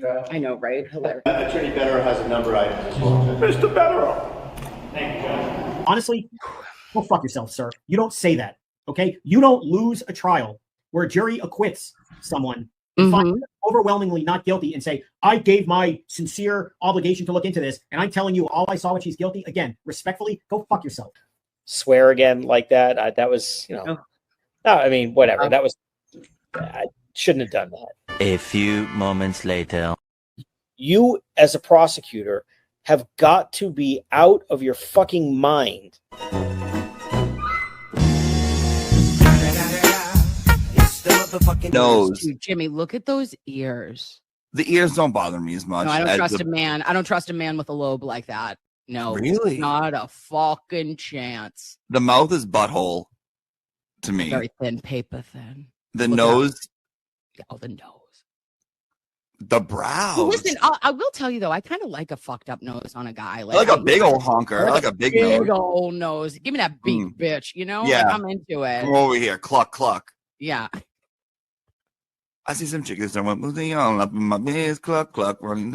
I know, right? Hilarious. Attorney Better has a number I just Mr. Better. Thank you, Judge. Honestly, go fuck yourself, sir. You don't say that, okay? You don't lose a trial where a jury acquits someone and finds them overwhelmingly not guilty and say, I gave my sincere obligation to look into this, and I'm telling you all I saw when she's guilty. Again, respectfully, go fuck yourself. Swear again like that. That was, no, I mean, whatever. That was, I shouldn't have done that. A few moments later. You, as a prosecutor, have got to be out of your fucking mind. Nose. Dude, Jimmy, look at those ears. The ears don't bother me as much. No, I don't trust a man. I don't trust a man with a lobe like that. No, really, not a fucking chance. The mouth is butthole to me. Very thin, paper thin. The nose. Oh, the nose. The brows. Well, listen, I will tell you though, I kind of like a fucked up nose on a guy. I like a big old honker. I like a big old nose. Give me that beak, bitch. You know, yeah, like, I'm into it. Come over here, cluck cluck. Yeah. I see some chickens that went moving on up in my biz, cluck cluck, running.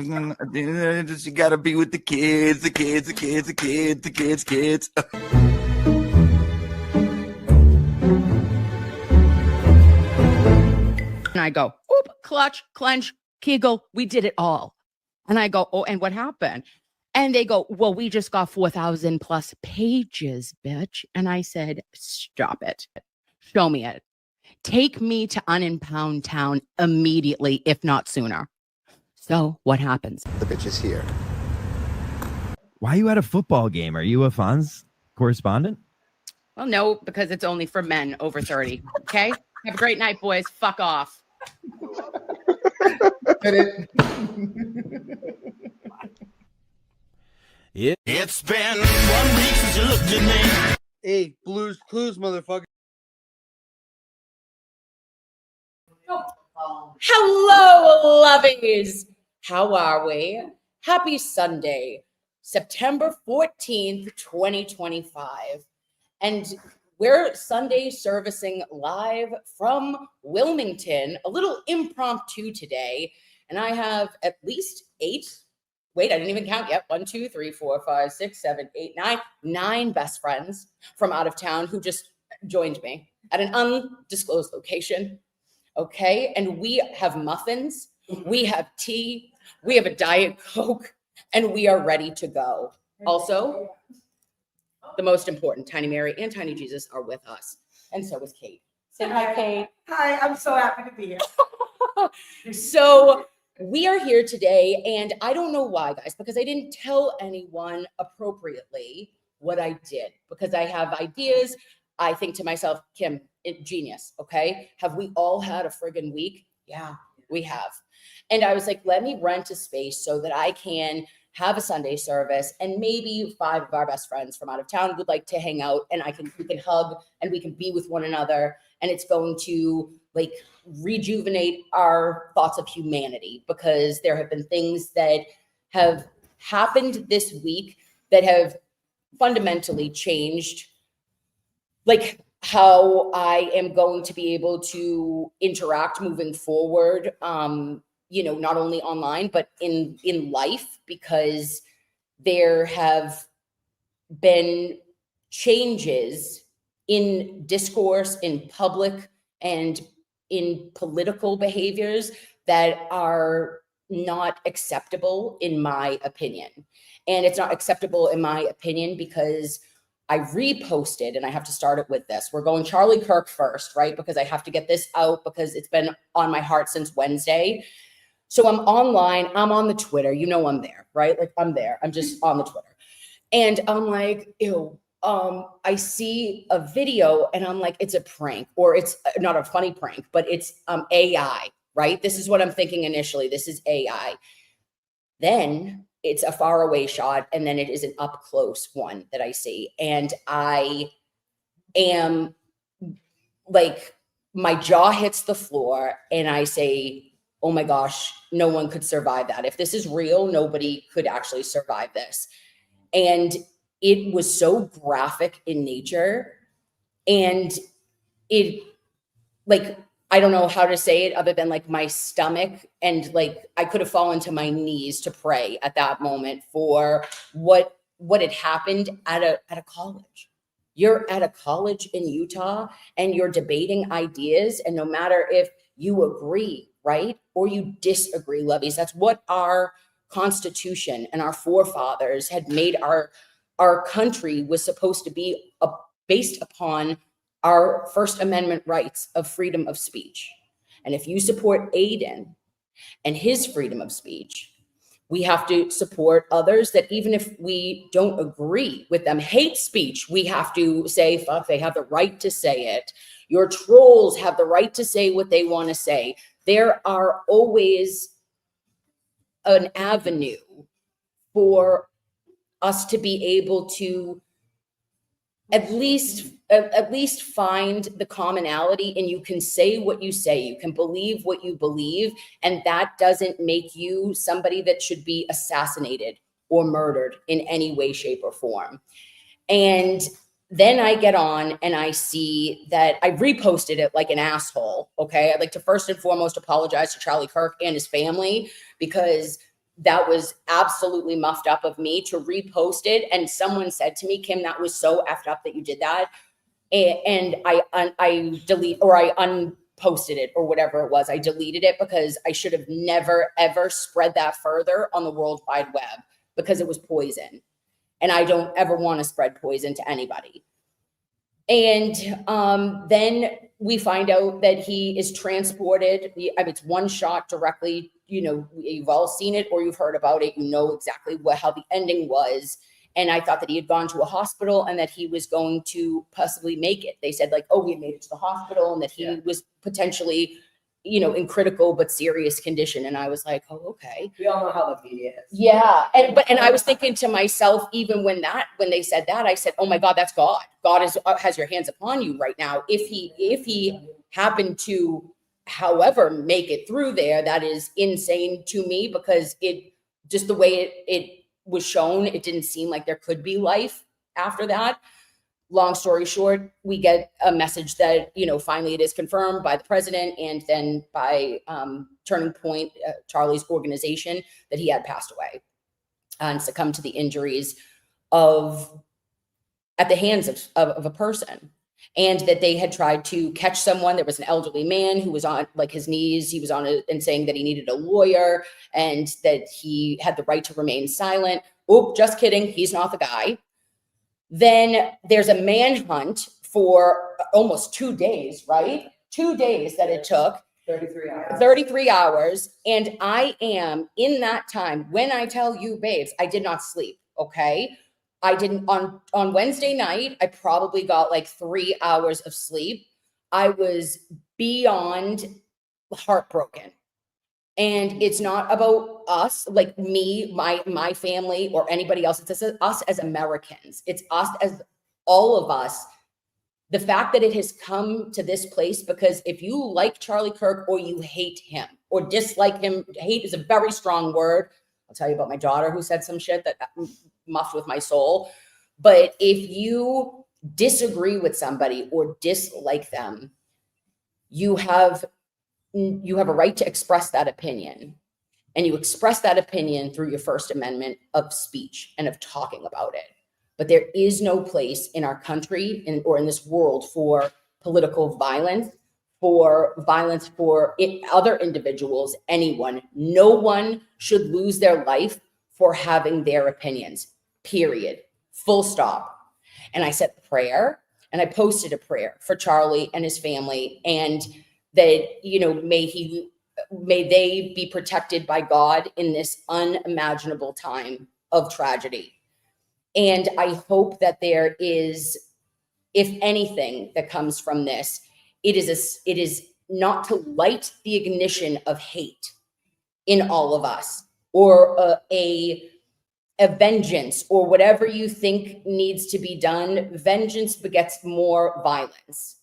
You gotta be with the kids, the kids, the kids, the kids, the kids, kids. And I go, oop, clutch, clench, kegel. We did it all. And I go, oh, and what happened? And they go, well, we just got 4,000 plus pages, bitch. And I said, stop it. Show me it. Take me to Unimpound Town immediately, if not sooner. So what happens? The bitch is here. Why are you at a football game? Are you a Fonz correspondent? Well, no, because it's only for men over 30. Okay? Have a great night, boys. Fuck off. It's been 1 week since you looked at me. Hey, Blues Clues, motherfucker. Hello, lovies. How are we? Happy Sunday, September 14th, 2025. And we're Sunday servicing live from Wilmington, a little impromptu today. And I have at least 8. Wait, I didn't even count yet. 1, 2, 3, 4, 5, 6, 7, 8, 9 best friends from out of town who just joined me at an undisclosed location. Okay, and we have muffins, we have tea, we have a Diet Coke, and we are ready to go. Also, the most important, Tiny Mary and Tiny Jesus are with us, and so is Kate. Say hi, Kate. Hi, I'm so happy to be here. So we are here today, and I don't know why, guys, because I didn't tell anyone appropriately what I did, because I have ideas. I think to myself, Kim, genius, okay? Have we all had a friggin' week? Yeah, we have. And I was like, let me rent a space so that I can have a Sunday service, and maybe 5 of our best friends from out of town would like to hang out, and we can hug and we can be with one another, and it's going to like rejuvenate our thoughts of humanity, because there have been things that have happened this week that have fundamentally changed like how I am going to be able to interact moving forward, not only online, but in life, because there have been changes in discourse, in public, and in political behaviors that are not acceptable, in my opinion. And it's not acceptable, in my opinion, because I reposted, and I have to start it with this. We're going Charlie Kirk first, right? Because I have to get this out because it's been on my heart since Wednesday. So I'm online. I'm on the Twitter. You know I'm there, right? Like I'm there. I'm just on the Twitter. And I'm like, ew. I see a video and I'm like, it's a prank, or it's not a funny prank, but it's AI, right? This is what I'm thinking initially. This is AI. Then it's a far away shot, and then it is an up close one that I see. And I am like, my jaw hits the floor and I say, oh my gosh, no one could survive that. If this is real, nobody could actually survive this. And it was so graphic in nature. And it, like, I don't know how to say it other than like my stomach, and like I could have fallen to my knees to pray at that moment for what had happened at a college. You're at a college in Utah and you're debating ideas, and no matter if you agree, right, or you disagree, lovies, that's what our Constitution and our forefathers had made our country was supposed to be based upon our First Amendment rights of freedom of speech. And if you support Aiden and his freedom of speech, we have to support others that even if we don't agree with them. Hate speech, we have to say, fuck, they have the right to say it. Your trolls have the right to say what they want to say. There are always an avenue for us to be able to at least find the commonality, and you can say what you say, you can believe what you believe, and that doesn't make you somebody that should be assassinated or murdered in any way, shape, or form. And then I get on and I see that I reposted it like an asshole. Okay. I'd like to first and foremost apologize to Charlie Kirk and his family, because that was absolutely muffed up of me to repost it. And someone said to me, Kim, that was so effed up that you did that. And I unposted it or whatever it was. I deleted it because I should have never, ever spread that further on the World Wide Web, because it was poison. And I don't ever want to spread poison to anybody. And then we find out that he is transported. I mean, it's one shot directly. You know, you've all seen it or you've heard about it. You know exactly how the ending was. And I thought that he had gone to a hospital and that he was going to possibly make it. They said like, oh, he had made it to the hospital and that he was potentially, you know, in critical but serious condition. And I was like, oh, okay. We all know how the media is. Yeah. And I was thinking to myself, even when they said that, I said, oh my God, that's God. God has your hands upon you right now. If he happened to, however, make it through there, that is insane to me, because it just the way it was shown, it didn't seem like there could be life after that. Long story short, we get a message that, you know, finally it is confirmed by the president and then by Turning Point, Charlie's organization, that he had passed away and succumbed to the injuries at the hands of a person. And that they had tried to catch someone. There was an elderly man who was on like his knees. He was on it and saying that he needed a lawyer and that he had the right to remain silent. Oh, just kidding. He's not the guy. Then there's a manhunt for almost 2 days, right? 2 days that it took. 33 hours. 33 hours. And I am in that time, when I tell you, babes, I did not sleep. Okay. I didn't on Wednesday night, I probably got like 3 hours of sleep. I was beyond heartbroken. And it's not about us, like me, my family, or anybody else. It's us as Americans. It's us as all of us. The fact that it has come to this place, because if you like Charlie Kirk or you hate him or dislike him, hate is a very strong word. I'll tell you about my daughter who said some shit that muffed with my soul. But if you disagree with somebody or dislike them, you have a right to express that opinion. And you express that opinion through your First Amendment of speech and of talking about it. But there is no place in our country or in this world for political violence, for violence for other individuals, anyone. No one should lose their life for having their opinions, period, full stop. And I said a prayer and I posted a prayer for Charlie and his family, and that, you know, may they be protected by God in this unimaginable time of tragedy. And I hope that there is, if anything that comes from this, it is not to light the ignition of hate in all of us, or a vengeance, or whatever you think needs to be done. Vengeance begets more violence.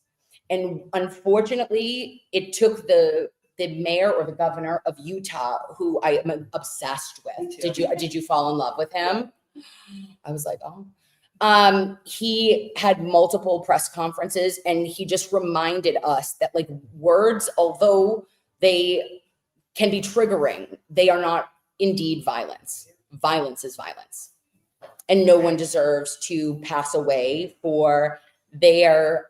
And unfortunately, it took the mayor or the governor of Utah, who I am obsessed with. Did you fall in love with him? I was like, oh. He had multiple press conferences, and he just reminded us that like words, although they can be triggering, they are not indeed violence. Violence is violence. And no one deserves to pass away for their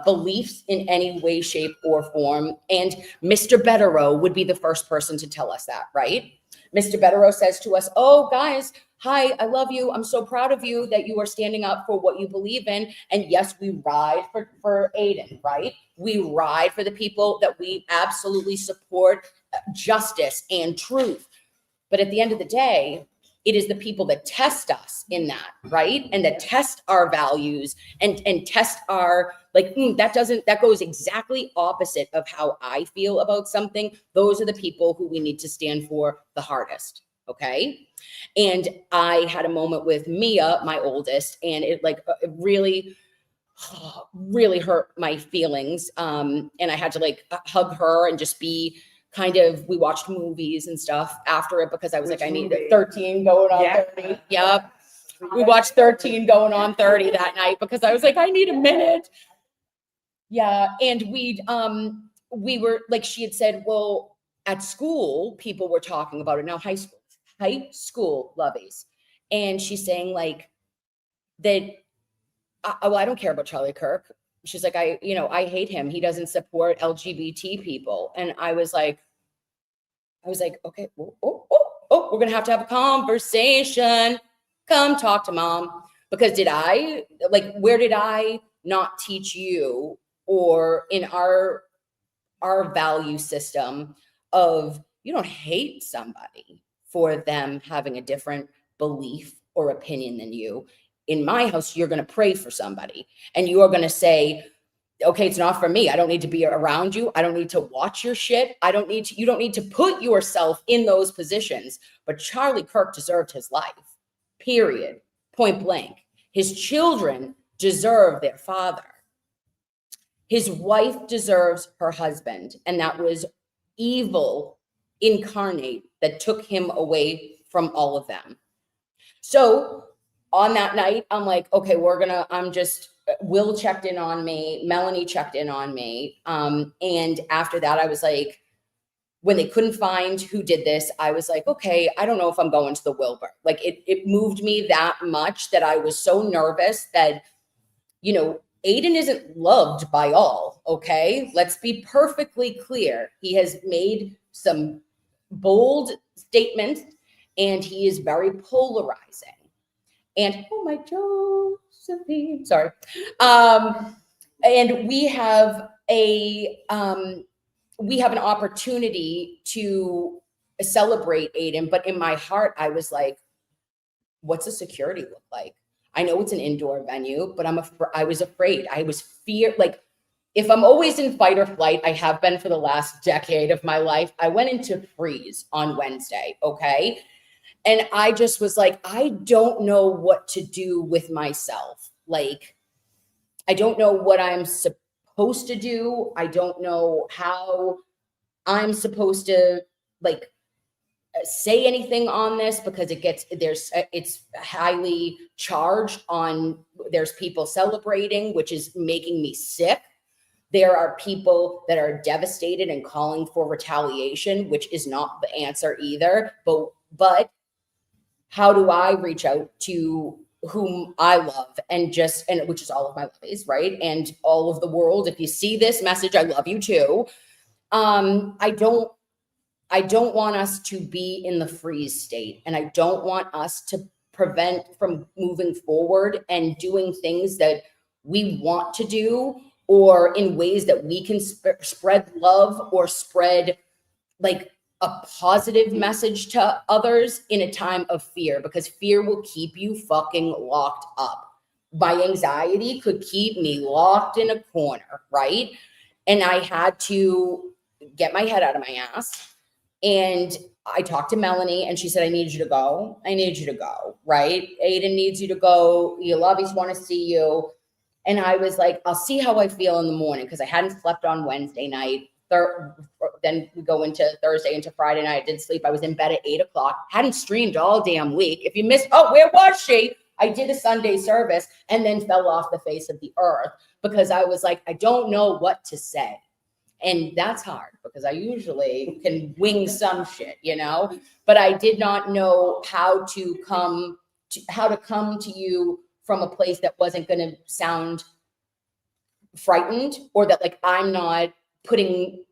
beliefs in any way, shape, or form. And Mr. Betterow would be the first person to tell us that, right? Mr. Betterow says to us, oh, guys, hi, I love you. I'm so proud of you that you are standing up for what you believe in. And yes, we ride for Aiden, right? We ride for the people that we absolutely support justice and truth. But at the end of the day, it is the people that test us in that, right? And that test our values and test our, like, that goes exactly opposite of how I feel about something. Those are the people who we need to stand for the hardest, okay? And I had a moment with Mia, my oldest, and it really hurt my feelings. And I had to like hug her and just be kind of, we watched movies and stuff after it because I was I need 13 going on 30. Yep. We watched 13 going on 30 that night because I was like, I need a minute. Yeah. And we were like, she had said, well, at school, people were talking about it. Now, high school lovies. And she's saying like that, I don't care about Charlie Kirk. She's like, I hate him. He doesn't support LGBT people. And I was like, okay, we're going to have a conversation. Come talk to mom. Because where did I not teach you, or in our value system of, you don't hate somebody for them having a different belief or opinion than you. In my house, you're going to pray for somebody and you are going to say, okay, it's not for me. I don't need to be around you. I don't need to watch your shit. You don't need to put yourself in those positions. But Charlie Kirk deserved his life, period, point blank. His children deserve their father. His wife deserves her husband. And that was evil incarnate that took him away from all of them. So on that night, I'm like, okay, Will checked in on me. Melanie checked in on me. And after that, I was like, when they couldn't find who did this, I was like, okay, I don't know if I'm going to the Wilbur. Like it moved me that much that I was so nervous that, Aiden isn't loved by all. Okay. Let's be perfectly clear. He has made some bold statements and he is very polarizing. And oh my Josephine, sorry. And we have an opportunity to celebrate Aiden, but in my heart, I was like, what's the security look like? I know it's an indoor venue, but I was afraid. I was like, if I'm always in fight or flight, I have been for the last decade of my life. I went into freeze on Wednesday, okay? And I just was like, I don't know what to do with myself. Like, I don't know what I'm supposed to do. I don't know how I'm supposed to say anything on this because it's highly charged on, there's people celebrating, which is making me sick. There are people that are devastated and calling for retaliation, which is not the answer either. But how do I reach out to whom I love and which is all of my lovies, right? And all of the world. If you see this message, I love you too. I don't want us to be in the freeze state, and I don't want us to prevent from moving forward and doing things that we want to do, or in ways that we can spread love or spread like a positive message to others in a time of fear, because fear will keep you fucking locked up. My anxiety could keep me locked in a corner, right? And I had to get my head out of my ass. And I talked to Melanie and she said, I need you to go. I need you to go, right? Aiden needs you to go. Your lovies want to see you. And I was like, I'll see how I feel in the morning, because I hadn't slept on Wednesday night. Then we go into Thursday, into Friday night. I didn't sleep. I was in bed at 8:00. Hadn't streamed all damn week. If you missed, where was she? I did a Sunday service and then fell off the face of the earth because I was like, I don't know what to say. And that's hard because I usually can wing some shit, you know, but I did not know how to come to you from a place that wasn't going to sound frightened, or that like I'm not putting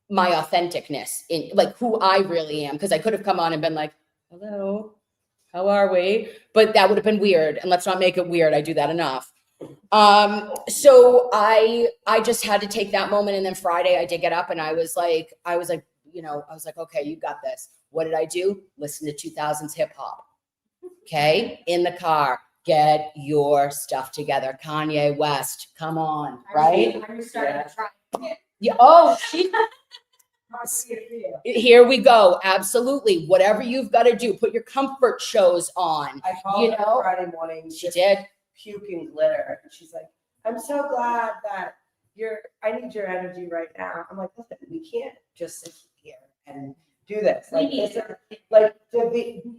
my authenticness in, like who I really am. Because I could have come on and been like, hello, how are we? But that would have been weird. And let's not make it weird. I do that enough. So I just had to take that moment. And then Friday I did get up and I was like, okay, you got this. What did I do? Listen to 2000s hip hop. Okay. In the car, get your stuff together. Kanye West, come on. Right. I'm starting to try. Yeah. Oh, here we go. Absolutely. Whatever you've got to do, put your comfort shows on. I called her Friday morning. She did. Puking glitter. And she's like, I'm so glad that I need your energy right now. I'm like, listen, we can't just sit here and do this. Like, this is like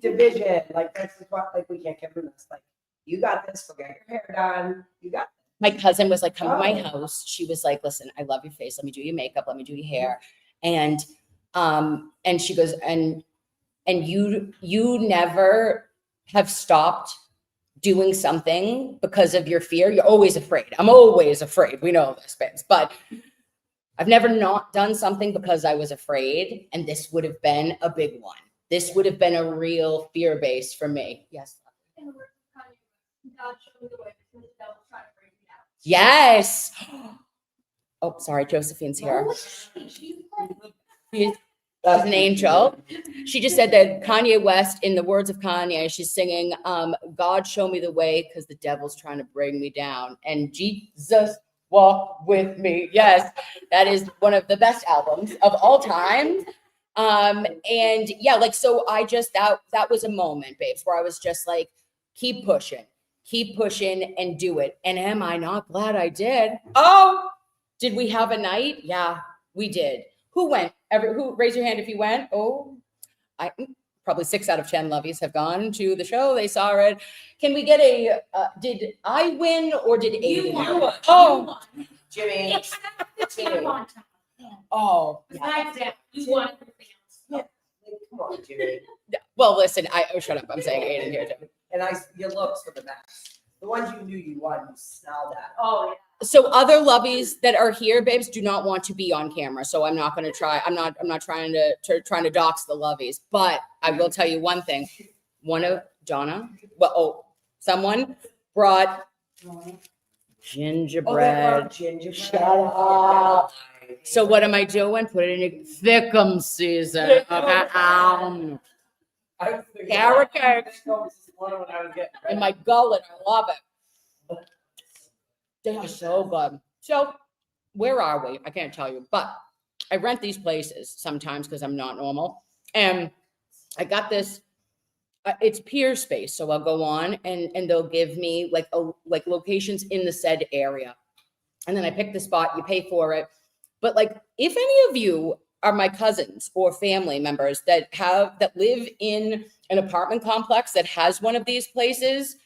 division. Like, this is what, like, we can't get through this. Like, you got this. Go get your hair done. You got this. My cousin was like, come to my house. She was like, listen, I love your face. Let me do your makeup. Let me do your hair. And she goes, and you never have stopped doing something because of your fear. You're always afraid. I'm always afraid. We know this, babes, but I've never not done something because I was afraid. And this would have been a big one. This would have been a real fear base for me. Yes. Yes. Oh, sorry. Josephine's here. She's an angel. She just said that Kanye West, in the words of Kanye, she's singing, God show me the way because the devil's trying to bring me down. And Jesus walk with me. Yes, that is one of the best albums of all time. And yeah, like, so I just, that was a moment, babes, where I was just like, keep pushing and do it. And am I not glad I did? Oh, did we have a night? Yeah, we did. Who went? Who raise your hand if you went? Oh, probably 6 out of 10 lovies have gone to the show. They saw it. Can we get a, did I win or did Aiden win? Oh, Jimmy. Oh, Yeah. You won everything else. Yeah. Come on, Jimmy. Well, listen, shut up. I'm saying Aiden here, Jimmy. And your looks were the best. The ones you knew you won, you smelled at. Oh, yeah. So other lovies that are here, babes, do not want to be on camera. So I'm not going to try. I'm not trying to dox the lovies, but I will tell you one thing. Someone brought gingerbread. Shut up. So what am I doing? Put it in thickum season. Okay. Carrot cakes in my gullet. I love it. They are so good. So where are we? I can't tell you, but I rent these places sometimes because I'm not normal. And I got this, it's peer space. So I'll go on and they'll give me like locations in the said area. And then I pick the spot, you pay for it. But like, if any of you are my cousins or family members that live in an apartment complex that has one of these places,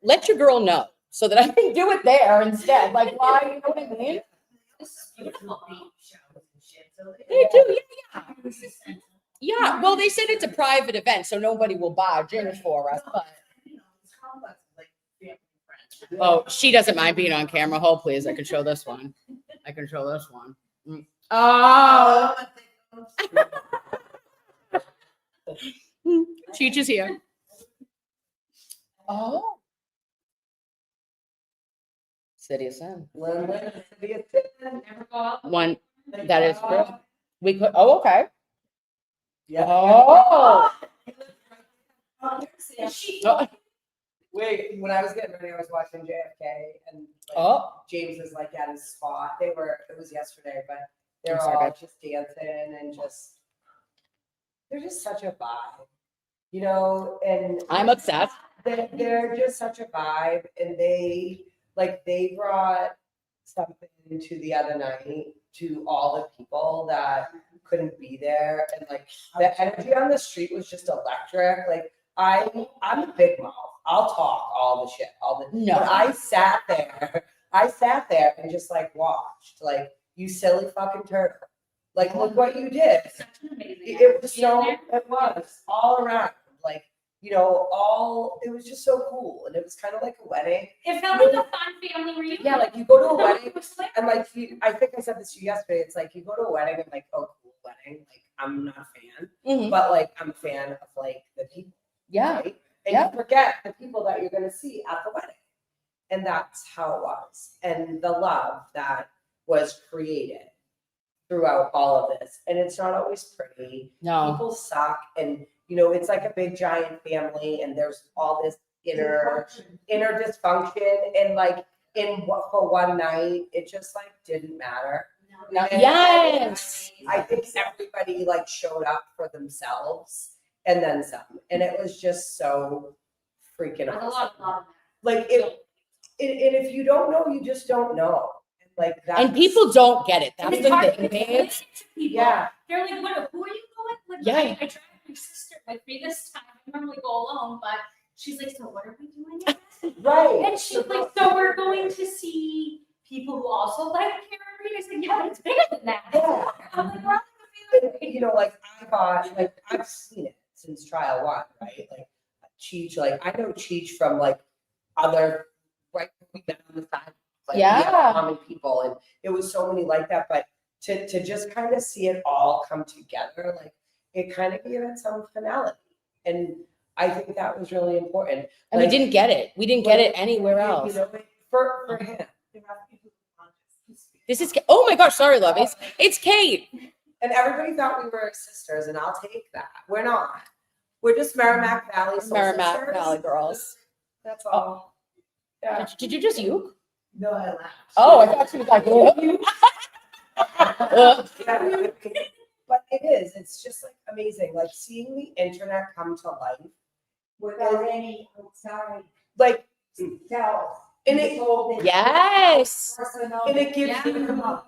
let your girl know so that I can do it there instead. Like, why? You know what I mean? They do, yeah. Yeah, well, they said it's a private event, so nobody will buy gin for us. But oh, she doesn't mind being on camera. Hold, please. I can show this one. Oh, Cheech is here. Oh, City of Sin. One that is true. We could. Oh, okay. Yeah. Oh. Wait, when I was getting ready, I was watching JFK, and James was like at his spot. It was yesterday, but they were all just dancing and they're just such a vibe, you know. And I'm obsessed. They're just such a vibe, and they brought something to the other night to all the people that couldn't be there, and like the energy on the street was just electric. Like I'm a big mouth. I'll talk all the shit, No. but I sat there and just like watched, like, you silly fucking turtle. Like, look what you did. Such an amazing It was energy in so, there. it was all around, like, you know, it was just so cool. And it was kind of like a wedding. It felt like a fun family reunion. Yeah, like you go to a No, wedding it was like- and like, I think I said this to you yesterday, it's like, you go to a wedding and like, oh, cool wedding. Like, I'm not a fan, Mhm. but like, I'm a fan of like the people. Yeah. Right? And Yeah. you forget the people that you're going to see at the wedding. And that's how it was. And the love that was created throughout all of this. And it's not always pretty. No. People suck. And, you know, it's like a big giant family and there's all this inner dysfunction. And like for one night, it just like didn't matter. No. And Yes. I think everybody like showed up for themselves and then some. And it was just so freaking There's a awesome. lot of Like if you don't know, you just don't know. Like that. And people don't get it. That's It's the hard thing, to explain babes. it to people. Yeah. They're like, what, who are you going with? Yeah. I dragged my sister with me this time. I normally go alone, but she's like, so what are we doing again? Right. And she's like, so we're going to see people who also like Carrie. I said, yeah, but it's bigger than that. Yeah. I'm like, we're all gonna be You know, like I thought, like I've seen it since trial one, right? Like Cheech, like I know Cheech from like other, right? We met on the side, like we had Yeah. common people, and it was so many like that. But to just kind of see it all come together, like it kind of gave it some finality, and I think that was really important. And Like, we didn't get it. We didn't get it anywhere you else. know, for him. This is, oh my gosh, sorry, lovies. It's Kate. And everybody thought we were sisters, and I'll take that. We're not. We're just Merrimack Valley soul Merrimack sisters. Valley girls. That's all. Yeah. Did you just uke? No, I laughed. Oh, I thought she was like, Yeah. But it is. It's just like amazing. Like seeing the internet come to life without any outside like cells. and it yes. and it gives Yeah. you without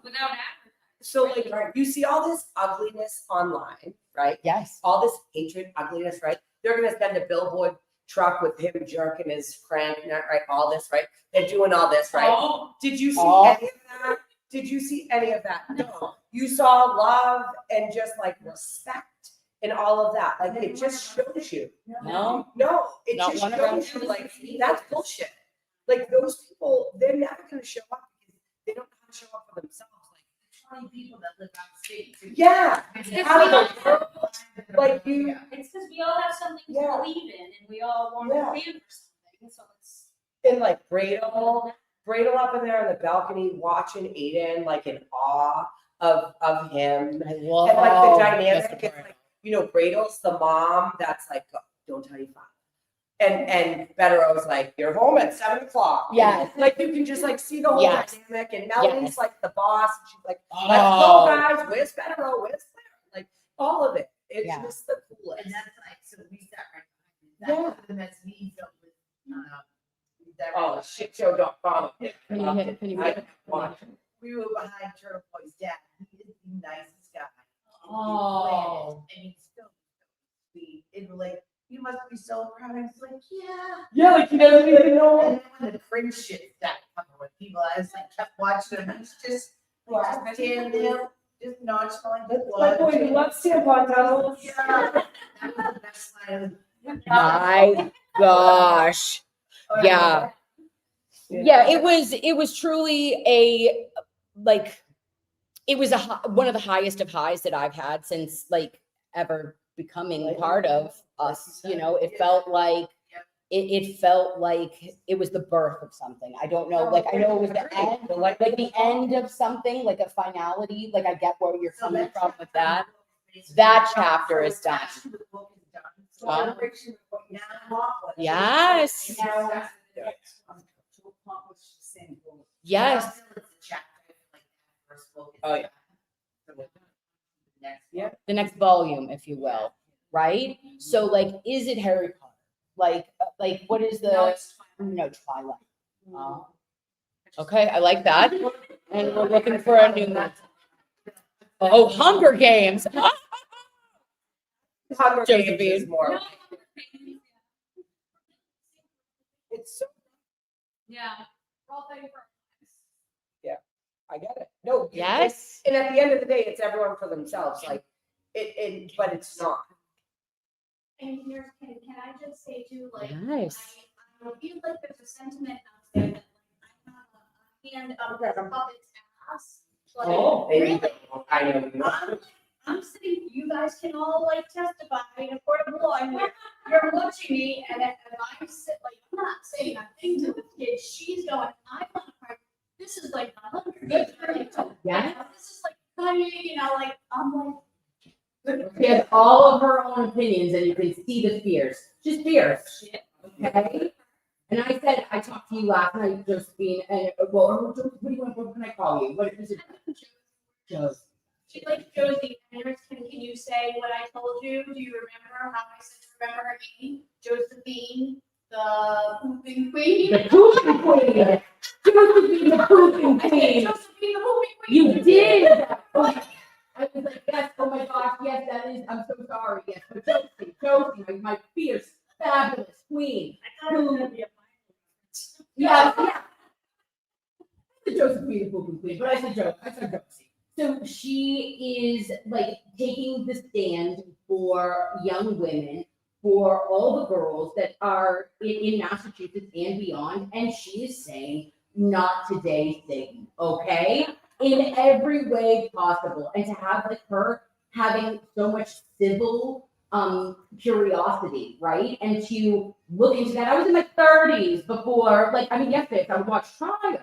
so like you see all this ugliness online, right? Yes. All this hatred, ugliness, right? They're gonna send a billboard truck with him jerking his crank nut, right? All this, right? They're doing all this, right? Oh. Did you see Oh. any of that? Did you see any of that? No. You saw love and just like respect and all of that. Like it just shows you. No. No, it Not just one around shows you like that's bullshit. Like those people, they're never gonna show up because they don't know how to show up for themselves. Like 20 people that live out of state. yeah, It's because out of we all the world. Like you, It's because we all have something to Yeah. believe in, and we all want Yeah. to stand for something. So it's and like Bradle up in there on the balcony watching Aiden, like in awe of him. I love And like the that's dynamic, the it's part. like, you know, Bradle's the mom that's like, don't tell your father. And Bettero's like, you're home at 7:00. Yes. Like you can just like see the whole Yes. dynamic. And Melanie's Yes. like the boss. And she's like, let's Oh. go, guys. Where's Bettero? Where's Claire? Like all of it. It's Yeah. just the coolest. And that's like, so we sat right Yeah. behind that. And that's me filled with, Oh, shitshow.com. Can you hit? Can you hit? we were behind Turtle Boy's dad. He is the nicest guy. Oh. And he's still sweet. And we're like, you must be so proud. I was like, yeah. Yeah, like he doesn't even know. And then when the cringe shit started coming with people, I was like, kept watching him. He's just standing there, just nonchalant. just Like, boy, watching. you love tampon tunnels. Yeah. That was the best line of My gosh. Oh, Yeah. Yeah, it was truly a like it was one of the highest of highs that I've had since like ever becoming part of us. You know, it felt like it felt like it was the birth of something. I don't know, like I know it was the end, like the end of something, like a finality. Like I get where you're coming from with that. That chapter is done. Huh? Yes. Yes. Oh, yeah. Yeah. The next volume, if you will, right? So, like, is it Harry Potter? Like, what is the no Twilight? Okay, I like that. And we're looking for a new one. Oh, Hunger Games. Hunger Games Josephine. is more. it's so, Yeah. We're all fighting for our lives. I get it. No. Yes. And at the end of the day, it's everyone for themselves, like, but it's not. And here's, can I just say too, like, Yes. I feel like there's a sentiment out there that like I have a hand up this puppet's ass. Like, really, I know. I'm sitting, you guys can all like testify in a court of law, and you're watching me, and if I sit, like, I'm not saying a thing to the kid, she's going, I want to cry. This is like 100 Yeah. This is like funny, you know, like, I'm like, She has all of her own opinions, and you can see the fears. She's fierce. shit. Okay. And I said, I talked to you last night, Josephine, and well, what do you want? What can I call you? What is it? Josie. She's like, Josie, can you say what I told you? Do you remember how I said to remember her name? Josephine, the pooping queen. The pooping queen. Josephine, the pooping I said, queen. Josephine, the pooping queen. You did. I was like, yes. Oh my gosh, yes, that is. I'm so sorry. Yes, but Josie, my fierce, fabulous queen. I thought it was gonna be a Yeah. The Josephine, the pooping queen, but I said Josie. So she is like taking the stand for young women, for all the girls that are in Massachusetts and beyond, and she is saying, not today, Satan, okay? In every way possible. And to have like her having so much civil curiosity, right? And to look into that. I was in my 30s before, like, I mean, yesterday I would watch trials.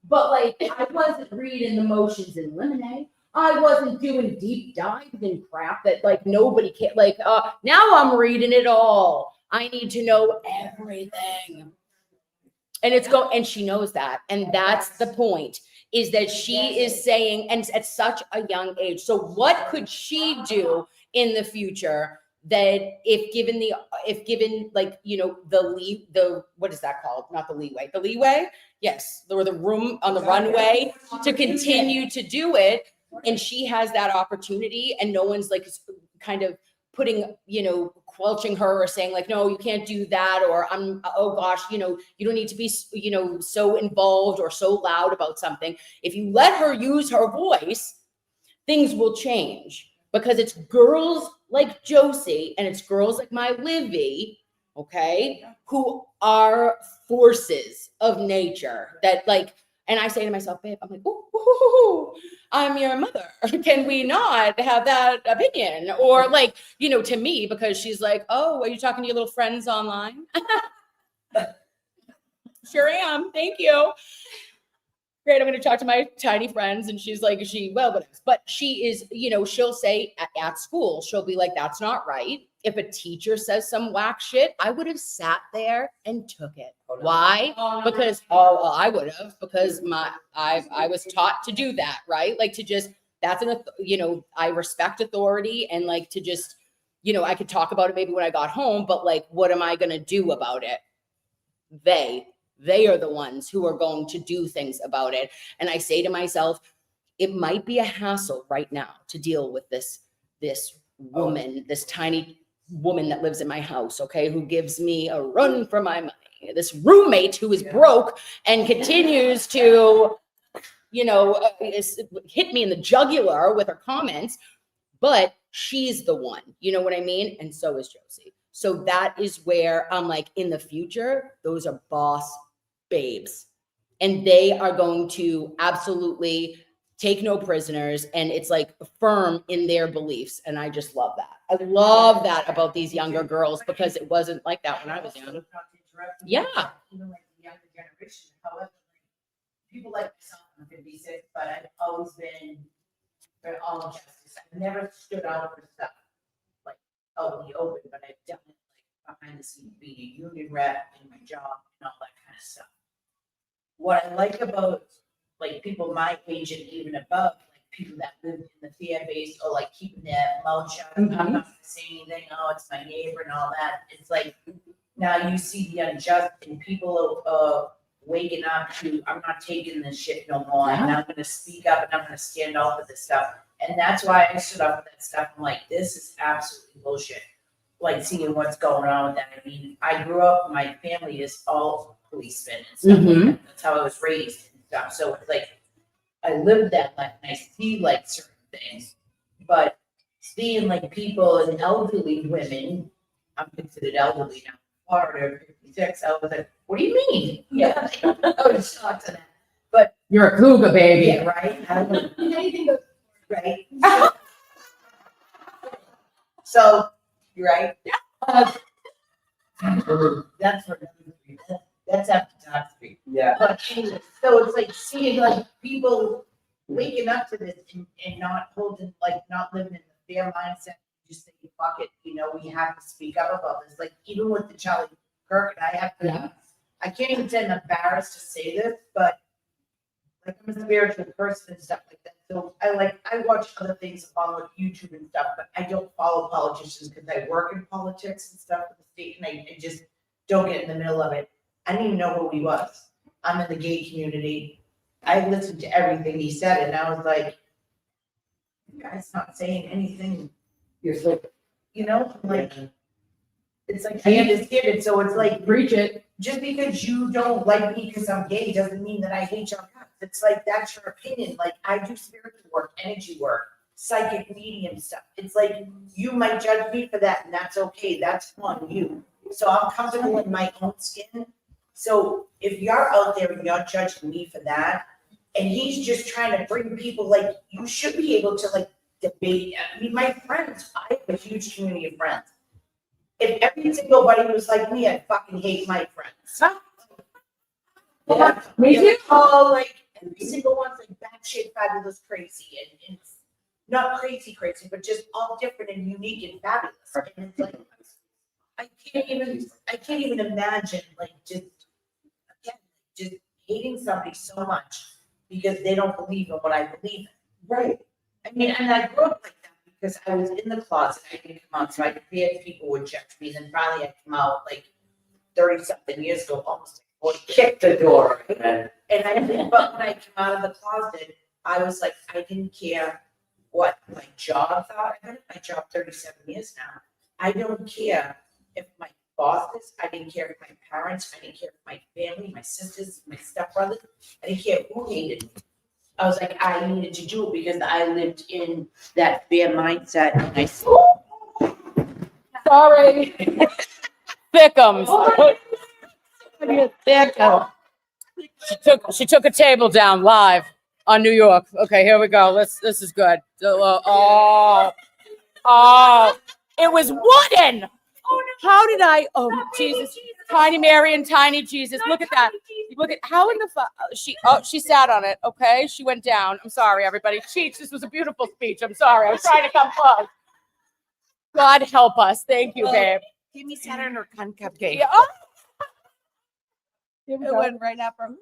But like, I wasn't reading the motions in Lemonade. I wasn't doing deep dives and crap that like nobody can. Like, now I'm reading it all. I need to know everything. And and she knows that. And that's the point, is that she is saying, and at such a young age. So what could she do in the future that if given like, you know, the what is that called? Not the leeway. Yes, there were the room on the runway to continue to do it. And she has that opportunity, and no one's like kind of putting, you know, quelching her or saying like, no, you can't do that. Or oh gosh, you know, you don't need to be, you know, so involved or so loud about something. If you let her use her voice, things will change, because it's girls like Josie and it's girls like my Livy, okay, who are forces of nature that like, and I say to myself, babe, I'm like, ooh, I'm your mother. Can we not have that opinion? Or like, you know, to me, because she's like, oh, are you talking to your little friends online? Sure am. Thank you. Great. I'm going to talk to my tiny friends. And she's like, but she is, you know, she'll say at school, she'll be like, that's not right. If a teacher says some whack shit, I would have sat there and took it. Why? Because, I would have, because I was taught to do that, right? Like to just, you know, I respect authority, and like to just, you know, I could talk about it maybe when I got home, but like, what am I going to do about it? They are the ones who are going to do things about it. And I say to myself, it might be a hassle right now to deal with this woman, this tiny woman that lives in my house, okay, who gives me a run for my money. This roommate who is broke and continues to, you know, hit me in the jugular with her comments, but she's the one, you know what I mean? And so is Josie. So that is where I'm like, in the future, those are boss babes, and they are going to absolutely take no prisoners, and it's like firm in their beliefs. And I just love that. I love that about these younger girls, because it wasn't like that when I was young. Yeah. Even like the younger generation, however, people like myself, I'm 56, but I've always been for all justice. I've never stood out for stuff like out in the open, but I've done it like behind the scenes, being a union rep in my job and all that kind of stuff. What I like about like people my age and even above, like people that live in the fear base, or like keeping their mouth shut, I'm not gonna say anything, oh, it's my neighbor and all that. It's like now you see the unjust, and people are waking up to, I'm not taking this shit no more, and I'm gonna speak up, and I'm gonna stand up for this stuff. And that's why I stood up for that stuff. I'm like, this is absolutely bullshit. like seeing what's going on with that. I mean, I grew up, my family is all policemen and stuff like Mhm. that. That's how I was raised and stuff. So it's like, I lived that life and I see like certain things. But seeing like people and elderly women, I'm considered elderly now, Florida, 56, I was like, what do you mean? Yeah, I was shocked to that. But You're a cougar, baby. yeah, right? I don't know. Anything goes, right? So, you're right. That's for another street. That's after Dock Street. Yeah. But anyway, so it's like seeing like people waking up to this and not holding, like not living in the fear mindset. Just saying, fuck it, you know, we have to speak up about this. Like even with the Charlie Kirk, and I have to, Yeah. I can't even say I'm embarrassed to say this, but like I'm a spiritual person and stuff like that. So I watch other things on like YouTube and stuff, but I don't follow politicians because I work in politics and stuff with the state, and I just don't get in the middle of it. I didn't even know who he was. I'm in the gay community. I listened to everything he said, and I was like, "You guy's not saying anything." You're so You know, like it's like I understand it. So it's like preach it. just because you don't like me because I'm gay doesn't mean that I hate your guts. It's like that's your opinion. Like I do spiritual work, energy work, psychic medium stuff. It's like you might judge me for that, and that's okay. That's on you. So I'm comfortable in my own skin. So if you're out there and you're judging me for that, and he's just trying to bring people, like you should be able to like debate. I mean, my friends, I have a huge community of friends. If every single buddy was like me, I'd fucking hate my friends. Yeah, me too. All like every single one's like batshit fabulous crazy, and it's not crazy, but just all different and unique and fabulous. And it's like I can't even imagine like just hating somebody so much because they don't believe in what I believe in. Right. I mean, and I grew up like that because I was in the closet. I didn't come out, so I feared people would judge me. Then finally, I come out like 30-something years ago, almost like 40. Kick the door. And I think, but when I came out of the closet, I was like, I didn't care what my job thought. I've been at my job 37 years now. I don't care if my bosses, I didn't care if my parents, I didn't care if my family, my sisters, my stepbrothers, I didn't care who hated me. I was like, I needed to do it because I lived in that fear mindset. And I Sorry. Thickums. Thickums. She took a table down live on New York. Okay, here we go. This is good. Oh, it was wooden. How did I? Oh, Jesus. Tiny Mary and Tiny Jesus. Look at that. Look at how in the she sat on it. Okay, she went down. I'm sorry, everybody. Cheech, this was a beautiful speech. I'm sorry. I was trying to come close. God help us. Thank you, babe. Kimmy sat on her cunt cupcake. Yeah. Oh. It went right up her.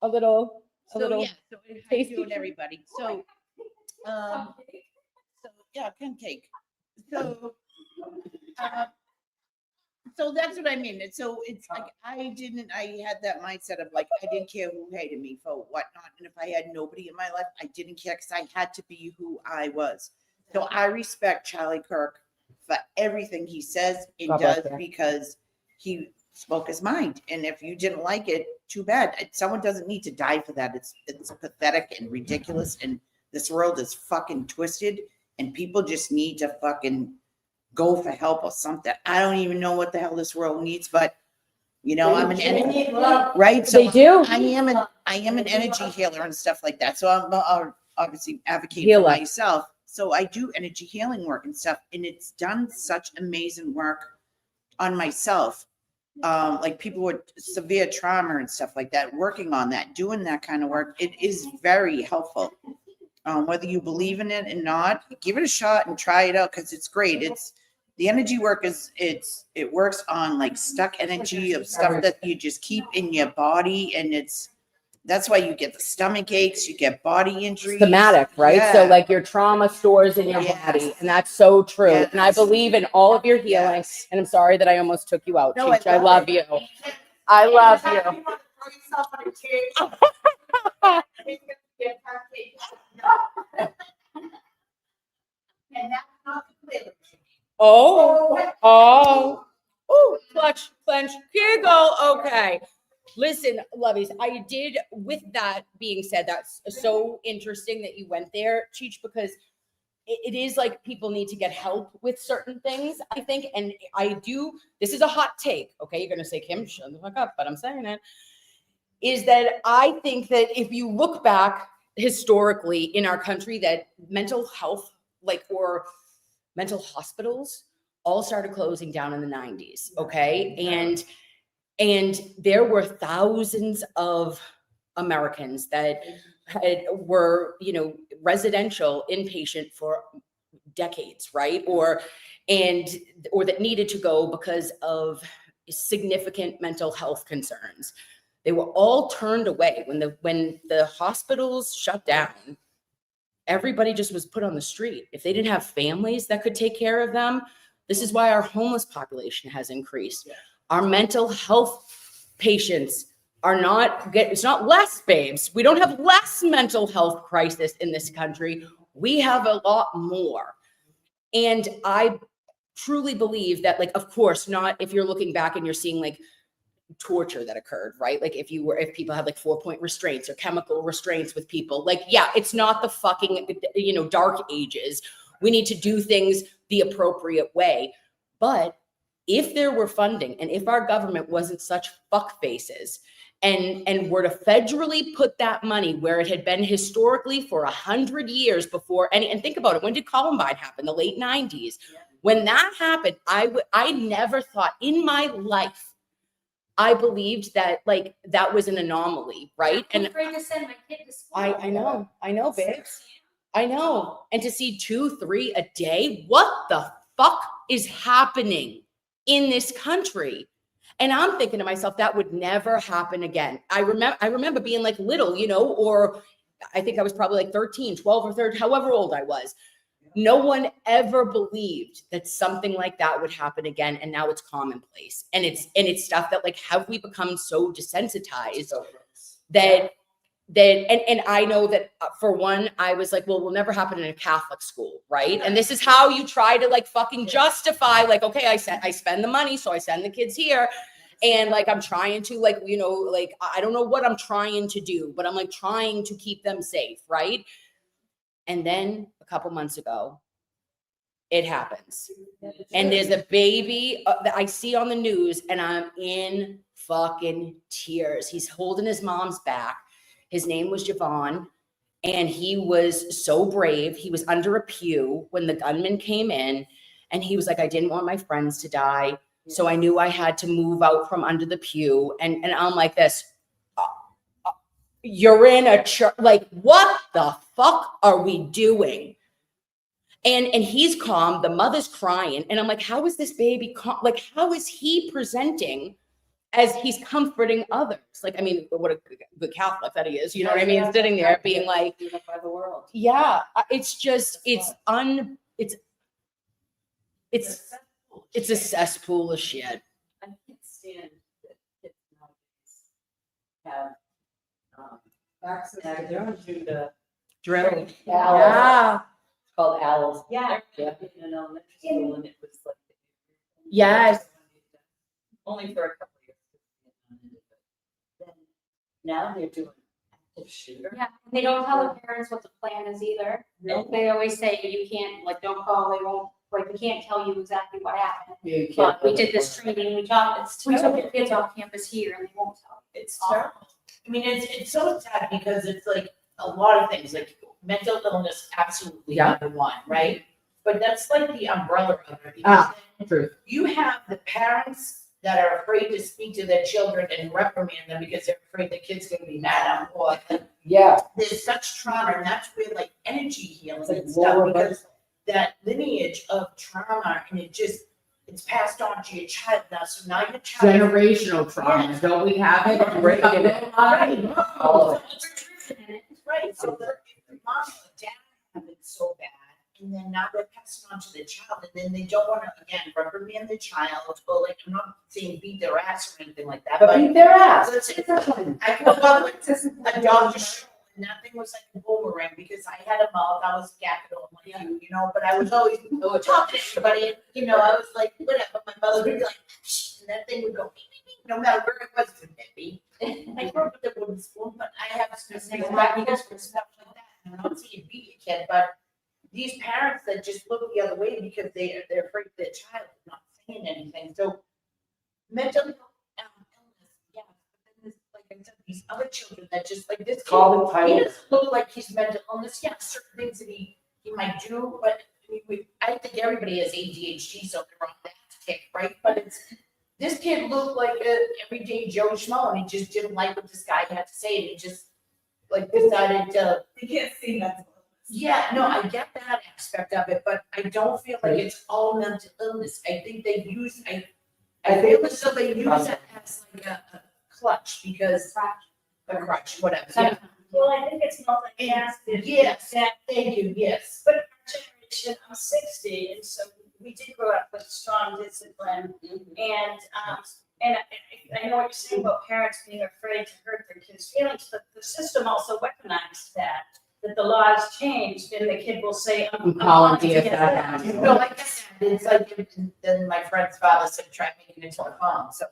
A little. So yeah, so how you tasty doing, everybody? So yeah, cupcake. So so that's what I mean. And so it's like I had that mindset of like I didn't care who hated me for whatnot, and if I had nobody in my life, I didn't care because I had to be who I was. So I respect Charlie Kirk for everything he says and does because he spoke his mind. And if you didn't like it, too bad. Someone doesn't need to die for that. It's pathetic and ridiculous, and this world is fucking twisted, and people just need to fucking go for help or something. I don't even know what the hell this world needs, but you know, I'm an energy, right? So They do. I am an energy healer and stuff like that. So I'm obviously advocating for myself. So I do energy healing work and stuff, and it's done such amazing work on myself. Like people with severe trauma and stuff like that, working on that, doing that kind of work, it is very helpful. Whether you believe in it or not, give it a shot and try it out because it's great. It's the energy work it works on like stuck energy of stuff that you just keep in your body, and that's why you get the stomach aches, you get body injuries. Somatic, right? Yeah. So like your trauma stores in your body, and that's so true. Yes. And I believe in all of your healing. Yes. And I'm sorry that I almost took you out, No, Cheech. I love love it. you. I love you. And that's not the Oh, clutch, clench, giggle. Okay. Listen, lovies, I did, with that being said, that's so interesting that you went there, Cheech, because it is like people need to get help with certain things, I think. And this is a hot take. Okay. You're going to say, Kim, shut the fuck up, but I'm saying it. Is that I think that if you look back historically in our country, that mental health, or mental hospitals all started closing down in the 90s. Okay. And there were thousands of Americans that were, residential inpatient for decades, right? Or that needed to go because of significant mental health concerns. They were all turned away when the hospitals shut down. Everybody just was put on the street. If they didn't have families that could take care of them, this is why our homeless population has increased. Our mental health patients it's not less, babes. We don't have less mental health crisis in this country. We have a lot more. And I truly believe that, of course, not if you're looking back and you're seeing torture that occurred, right? If people had 4-point restraints or chemical restraints with people, it's not the fucking, dark ages. We need to do things the appropriate way. But if there were funding and if our government wasn't such fuck faces and were to federally put that money where it had been historically for 100 years before and think about it, when did Columbine happen? The late 90s. When that happened, I never thought in my life, I believed that that was an anomaly, right? I'm afraid to send my kid to school. I know, babes. I know. And to see 2-3 a day, what the fuck is happening in this country? And I'm thinking to myself, that would never happen again. I remember being little, or I think I was probably 13, 12 or 13, however old I was. No one ever believed that something like that would happen again. And now it's commonplace. And it's stuff that have we become so desensitized that I know that for one, I was well, will never happen in a Catholic school, right? And this is how you try to fucking justify, okay, I spend the money, so I send the kids here. And I'm trying to I don't know what I'm trying to do, but I'm trying to keep them safe, right? And then a couple months ago, it happens. And there's a baby that I see on the news and I'm in fucking tears. He's holding his mom's back. His name was Javon, and he was so brave. He was under a pew when the gunman came in, and he was I didn't want my friends to die, so I knew I had to move out from under the pew. And I'm like this, you're in a church, what the fuck are we doing? And he's calm, the mother's crying, and I'm how is this baby calm? How is he presenting as he's comforting others? What a good Catholic that he is, you know what I mean? Sitting there being by the world. Yeah, it's just, it's a cesspool of shit. I can't stand that kids nowadays have they're on to the Drill. Yeah. It's called owls. Yeah. In an elementary school, and it was Yes. only for a couple of years. Then now they're doing active shooter. Yeah, they don't tell the parents what the plan is either. No. They always say you can't, don't call, they won't, we can't tell you exactly what happened. Yeah, you can't But we did this training, we took the kids off campus here and they won't tell. It's terrible. I mean, it's so sad because it's a lot of things, mental illness, absolutely number one, right? But that's the umbrella of it. Because you have the parents that are afraid to speak to their children and reprimand them because they're afraid the kid's going to be mad at them. Or there's such trauma, and that's where energy healing and stuff, because that lineage of trauma, and it's passed on to your child now. So now your child Generational trauma, don't we have it? Right. So the mom or dad have it so bad, and then now they're passing on to the child, and then they don't want to again reprimand the child, or I'm not saying beat their ass or anything like that, but beat their ass. I grew up with a doctor and that thing was like a boomerang because I had a mouth, I was gapping on like you know, but I was always talking to everybody, and, you know, I was like, whatever, my mother would be like, shh, and that thing would go, beep, beep, beep, no matter where it was, it would beep. I grew up with a wooden spoon, but I have specific practice for stuff like that, and I don't see you beat your kid, but these parents that just look the other way because they're afraid their child is not saying anything, so mental illness, yeah, but then there's, like I said, these other children that just like this Call kid, the he title. doesn't look like he's mental illness, yeah, certain things that he might do, but I mean, I think everybody has ADHD, so they're on that tick, right? But it's, this kid looked like a everyday Joe Schmo, and he just didn't like what this guy had to say, and he just like decided to. You can't see that. Yeah, no, I get that aspect of it, but I don't feel like it's all mental illness. I think they use, I feel as though they use it as like a clutch because a crutch, whatever. Yeah. Well, I think it's multifaceted. Yes, thank you, yes. But our generation, I'm 60, and so we did grow up with strong discipline. And I know what you're saying about parents being afraid to hurt their kids' feelings, but the system also recognized that the laws changed, and the kid will say, I'm calling DSS. No, I guess it's like, then my friend's father said, try making it to a phone, so.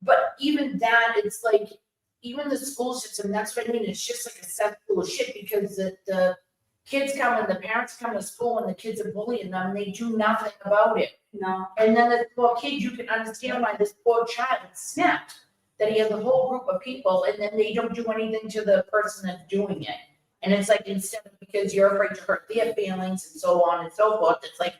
But even that, it's like, even the school system, that's what I mean, it's just like a cesspool of shit, because the kids come and the parents come to school and the kids are bullying them, and they do nothing about it. no. And then the poor kid, you can understand why this poor child snapped, that he has a whole group of people, and then they don't do anything to the person that's doing it. And it's like, instead of, because you're afraid to hurt their feelings and so on and so forth, it's like,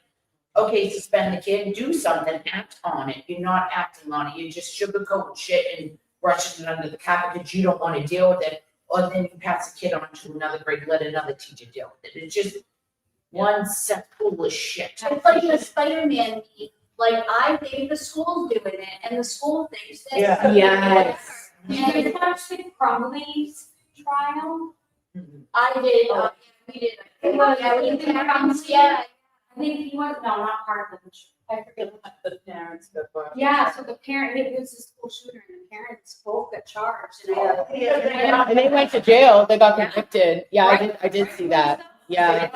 okay, suspend the kid, do something, act on it. You're not acting on it, you're just sugarcoating shit and brushing it under the carpet because you don't want to deal with it. Or then you pass the kid on to another grade, let another teacher deal with it. It's just one cesspool of shit. It's like the Spider-Man meme. Like, I think the school's doing it, and the school thinks that. Yeah. Yes. And it's actually Crumley's trial. I did, We did. Yeah, I think he was, no, not Hartland. I forget what the parents go for. Yeah, so the parent, it was a school shooter, and the parents both got charged. And they went to jail, they got convicted. Yeah, I did see that. Yeah.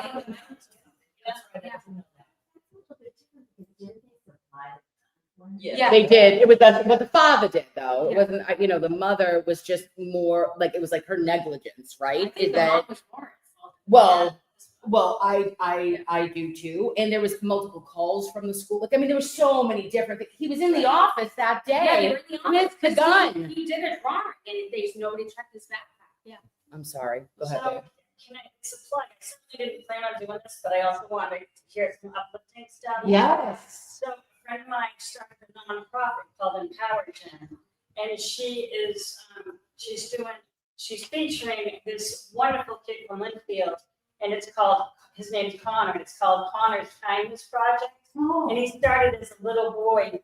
Yeah. They did. It was what the father did, though. It wasn't, you know, the mother was just more like, it was like her negligence, right? Is that, well, I do too. And there was multiple calls from the school. Like, I mean, there were so many different things. He was in the office that day with the gun. He did it wrong, and there's nobody checked his backpack. Yeah. I'm sorry. Go ahead. So, Dave. can I supply? I certainly didn't plan on doing this, but I also wanted to hear some uplifting stuff. Yes. So a friend of mine started a nonprofit called Empowerton, and she is she's featuring this wonderful kid from Linfield, and it's called, his name's Connor, and it's called Connor's Kindness Project. Oh. And he started as a little boy,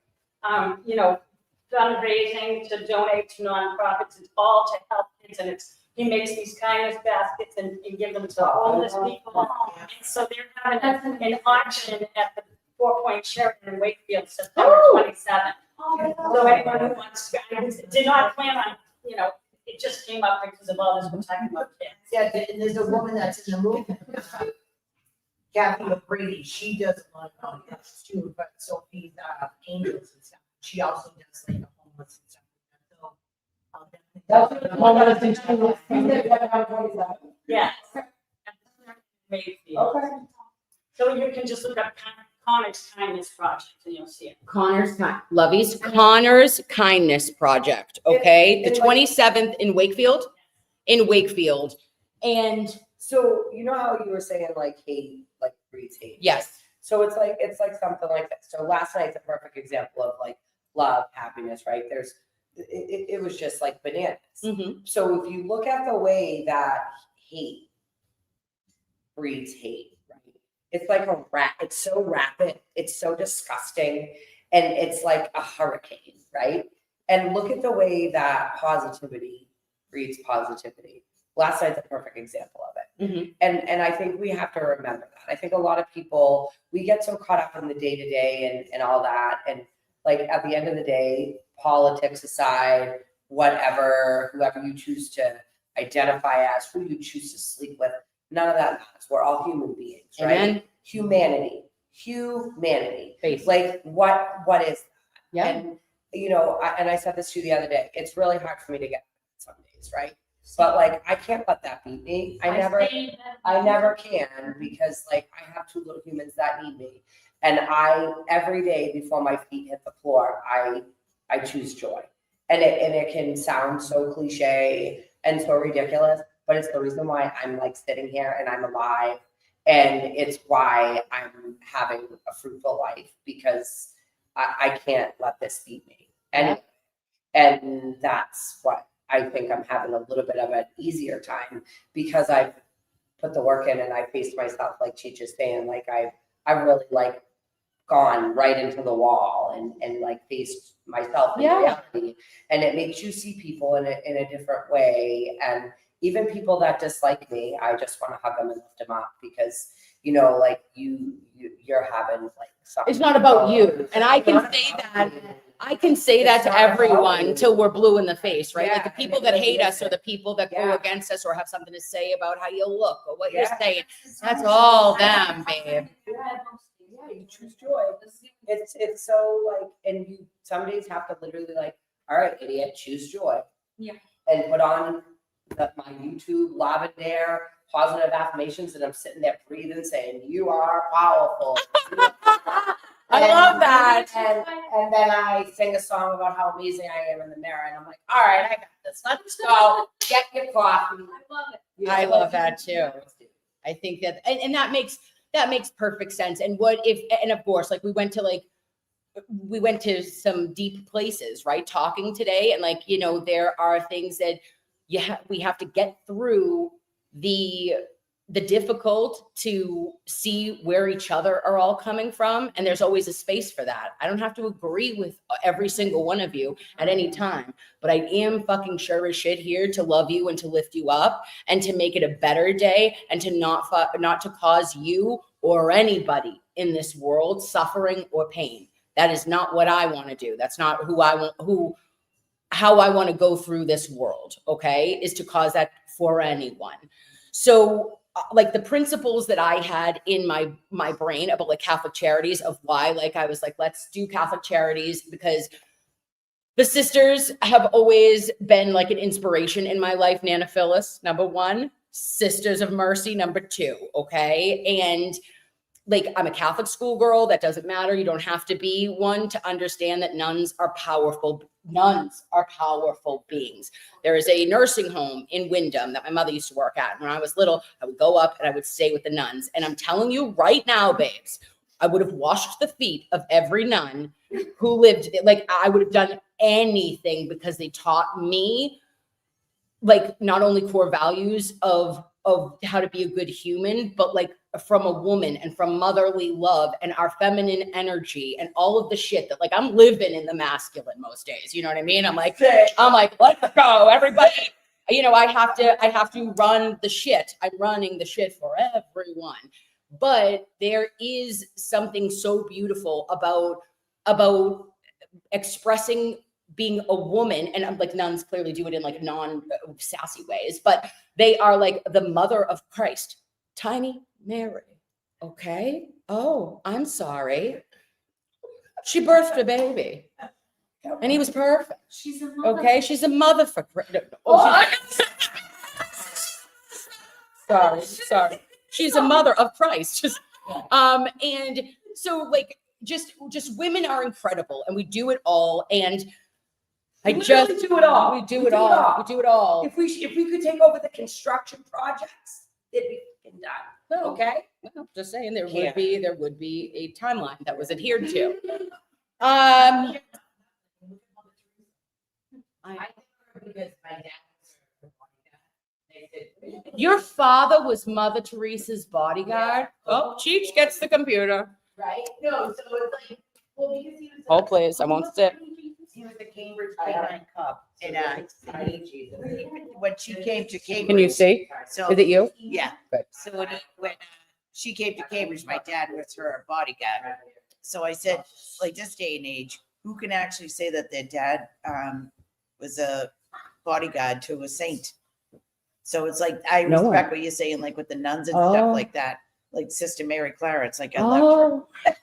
you know, fundraising to donate to nonprofits. It's all to help kids, and he makes these kindness baskets and give them to homeless people. And so they're having an auction at the 4 Point Sheraton in Wakefield, September 27th. So anyone who wants to, I did not plan on, you know, it just came up because of all this we're talking about kids. Yeah, and there's a woman that's in the movie, Kathy O'Brady, she does a lot of podcasts too, but Sophie's Angels and stuff. She also does like the homeless and stuff. So, Yeah. Okay. So you can just look up Connor's Kindness Project and you'll see it. Lovey's Connor's Kindness Project. Okay. The 27th in Wakefield. And So you know how you were saying like hate, like breeds hate? yes. So it's like something like this. So last night's a perfect example of like love, happiness, right? It was just like bananas. Mm-hmm. So if you look at the way that hate breeds hate, right? It's like it's so rapid, it's so disgusting, and it's like a hurricane, right? And look at the way that positivity breeds positivity. Last night's a perfect example of it. Mm-hmm. And I think we have to remember that. I think a lot of people, we get so caught up in the day-to-day and all that. And like at the end of the day, politics aside, whoever you choose to identify as, who you choose to sleep with. None of that matters. We're all human beings, right? Amen. Humanity. Face. Like what is that? Yeah. And you know, I said this to you the other day. It's really hard for me to get some days, right? But like I can't let that beat me. I never can, because like I have two little humans that need me. And every day before my feet hit the floor, I choose joy. And it can sound so cliche and so ridiculous, but it's the reason why I'm like sitting here and I'm alive. And it's why I'm having a fruitful life, because I can't let this beat me. And that's what I think I'm having a little bit of an easier time, because I've put the work in and I faced myself, like Cheech is saying, like I've really like gone right into the wall and like faced myself in reality. And it makes you see people in a different way. And even people that dislike me, I just want to hug them and lift them up, because you know, like you're having like something. It's not about you. And I can say that. I can say that to everyone till we're blue in the face, right? Like the people that hate us or the people that go against us or have something to say about how you look or what you're saying. That's all them, babe. Yeah, you choose joy. It's so like, and you some days have to literally like, all right, idiot, choose joy. Yeah. And put on my YouTube lavender positive affirmations, and I'm sitting there breathing, saying, "You are powerful." I love that. And then I sing a song about how amazing I am in the mirror, and I'm like, all right, I got this. Let's go. Get your coffee. I love it. I love that too. I think that, and that makes perfect sense. And and of course, like we went to some deep places, right? Talking today, and like, you know, there are things that we have to get through the difficult to see where each other are all coming from. And there's always a space for that. I don't have to agree with every single one of you at any time, but I am fucking sure as shit here to love you and to lift you up and to make it a better day, and to not to cause you or anybody in this world suffering or pain. That is not what I want to do. That's not how I want to go through this world. Okay. Is to cause that for anyone. So like the principles that I had in my brain about like Catholic Charities, of why, like, I was like, let's do Catholic Charities, because the sisters have always been like an inspiration in my life. Nana Phyllis, number one, Sisters of Mercy, number two. Okay. And like, I'm a Catholic schoolgirl. That doesn't matter. You don't have to be one to understand that nuns are powerful. Nuns are powerful beings. There is a nursing home in Wyndham that my mother used to work at. When I was little, I would go up and I would stay with the nuns. And I'm telling you right now, babes, I would have washed the feet of every nun who lived. Like, I would have done anything, because they taught me like not only core values of how to be a good human, but like from a woman and from motherly love and our feminine energy and all of the shit that, like, I'm living in the masculine most days. You know what I mean? I'm like, let's go, everybody. You know, I have to run the shit. I'm running the shit for everyone. But there is something so beautiful about expressing being a woman, and like nuns clearly do it in like non-sassy ways, but they are like the mother of Christ, tiny Mary. Okay. Oh, I'm sorry. She birthed a baby and he was perfect. She's a mother. Okay. She's a mother for sorry. She's a mother of Christ. And so like, just women are incredible, and we do it all. And we do it all. We do it all. If we could take over the construction projects, it'd be fucking done. Well, okay. Well, just saying, there would be a timeline that was adhered to. I because my dad. Your father was Mother Teresa's bodyguard. Oh, Cheech gets the computer. Right? No, so it's like, well, because he was. Oh, please, I won't sit. He was a Cambridge canine cop, and when she came to Cambridge. Can you see? So is it you? Yeah. Good. So when she came to Cambridge, my dad was her bodyguard. So I said, like, this day and age, who can actually say that their dad was a bodyguard to a saint. So it's like, I No one. respect what you're saying, like with the nuns and Oh. stuff like that, like Sister Mary Clarence, like I love her.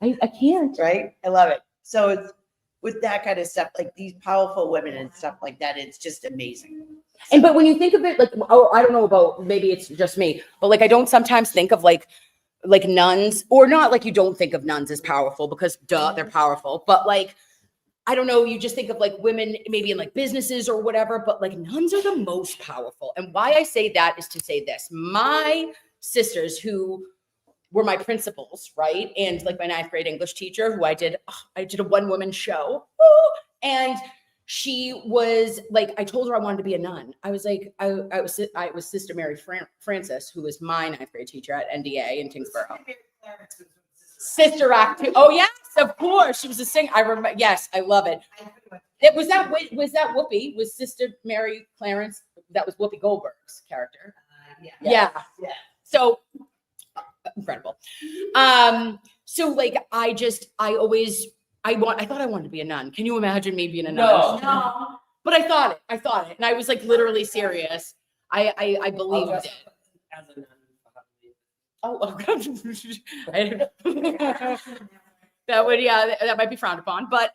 I can't. Right? I love it. So it's with that kind of stuff, like these powerful women and stuff like that, it's just amazing. And but when you think of it, like, oh, I don't know about, maybe it's just me, but like I don't sometimes think of like nuns, or not like you don't think of nuns as powerful, because duh, they're powerful, but like, I don't know, you just think of like women maybe in like businesses or whatever, but like nuns are the most powerful. And why I say that is to say this: my sisters, who were my principals, right? And like my 9th grade English teacher, who I did a one-woman show. And she was like, I told her I wanted to be a nun. I was like, I was Sister Mary Francis, who was my 9th grade teacher at NDA in Kingsborough. Sister Act 2. Oh yes, of course. She was a singer. I remember. Yes, I love it. It was that Whoopi, was Sister Mary Clarence. That was Whoopi Goldberg's character. Yeah. So incredible. So like I thought I wanted to be a nun. Can you imagine me being a nun? No. But I thought it. And I was like literally serious. I believed it. As a nun. Oh that might be frowned upon. But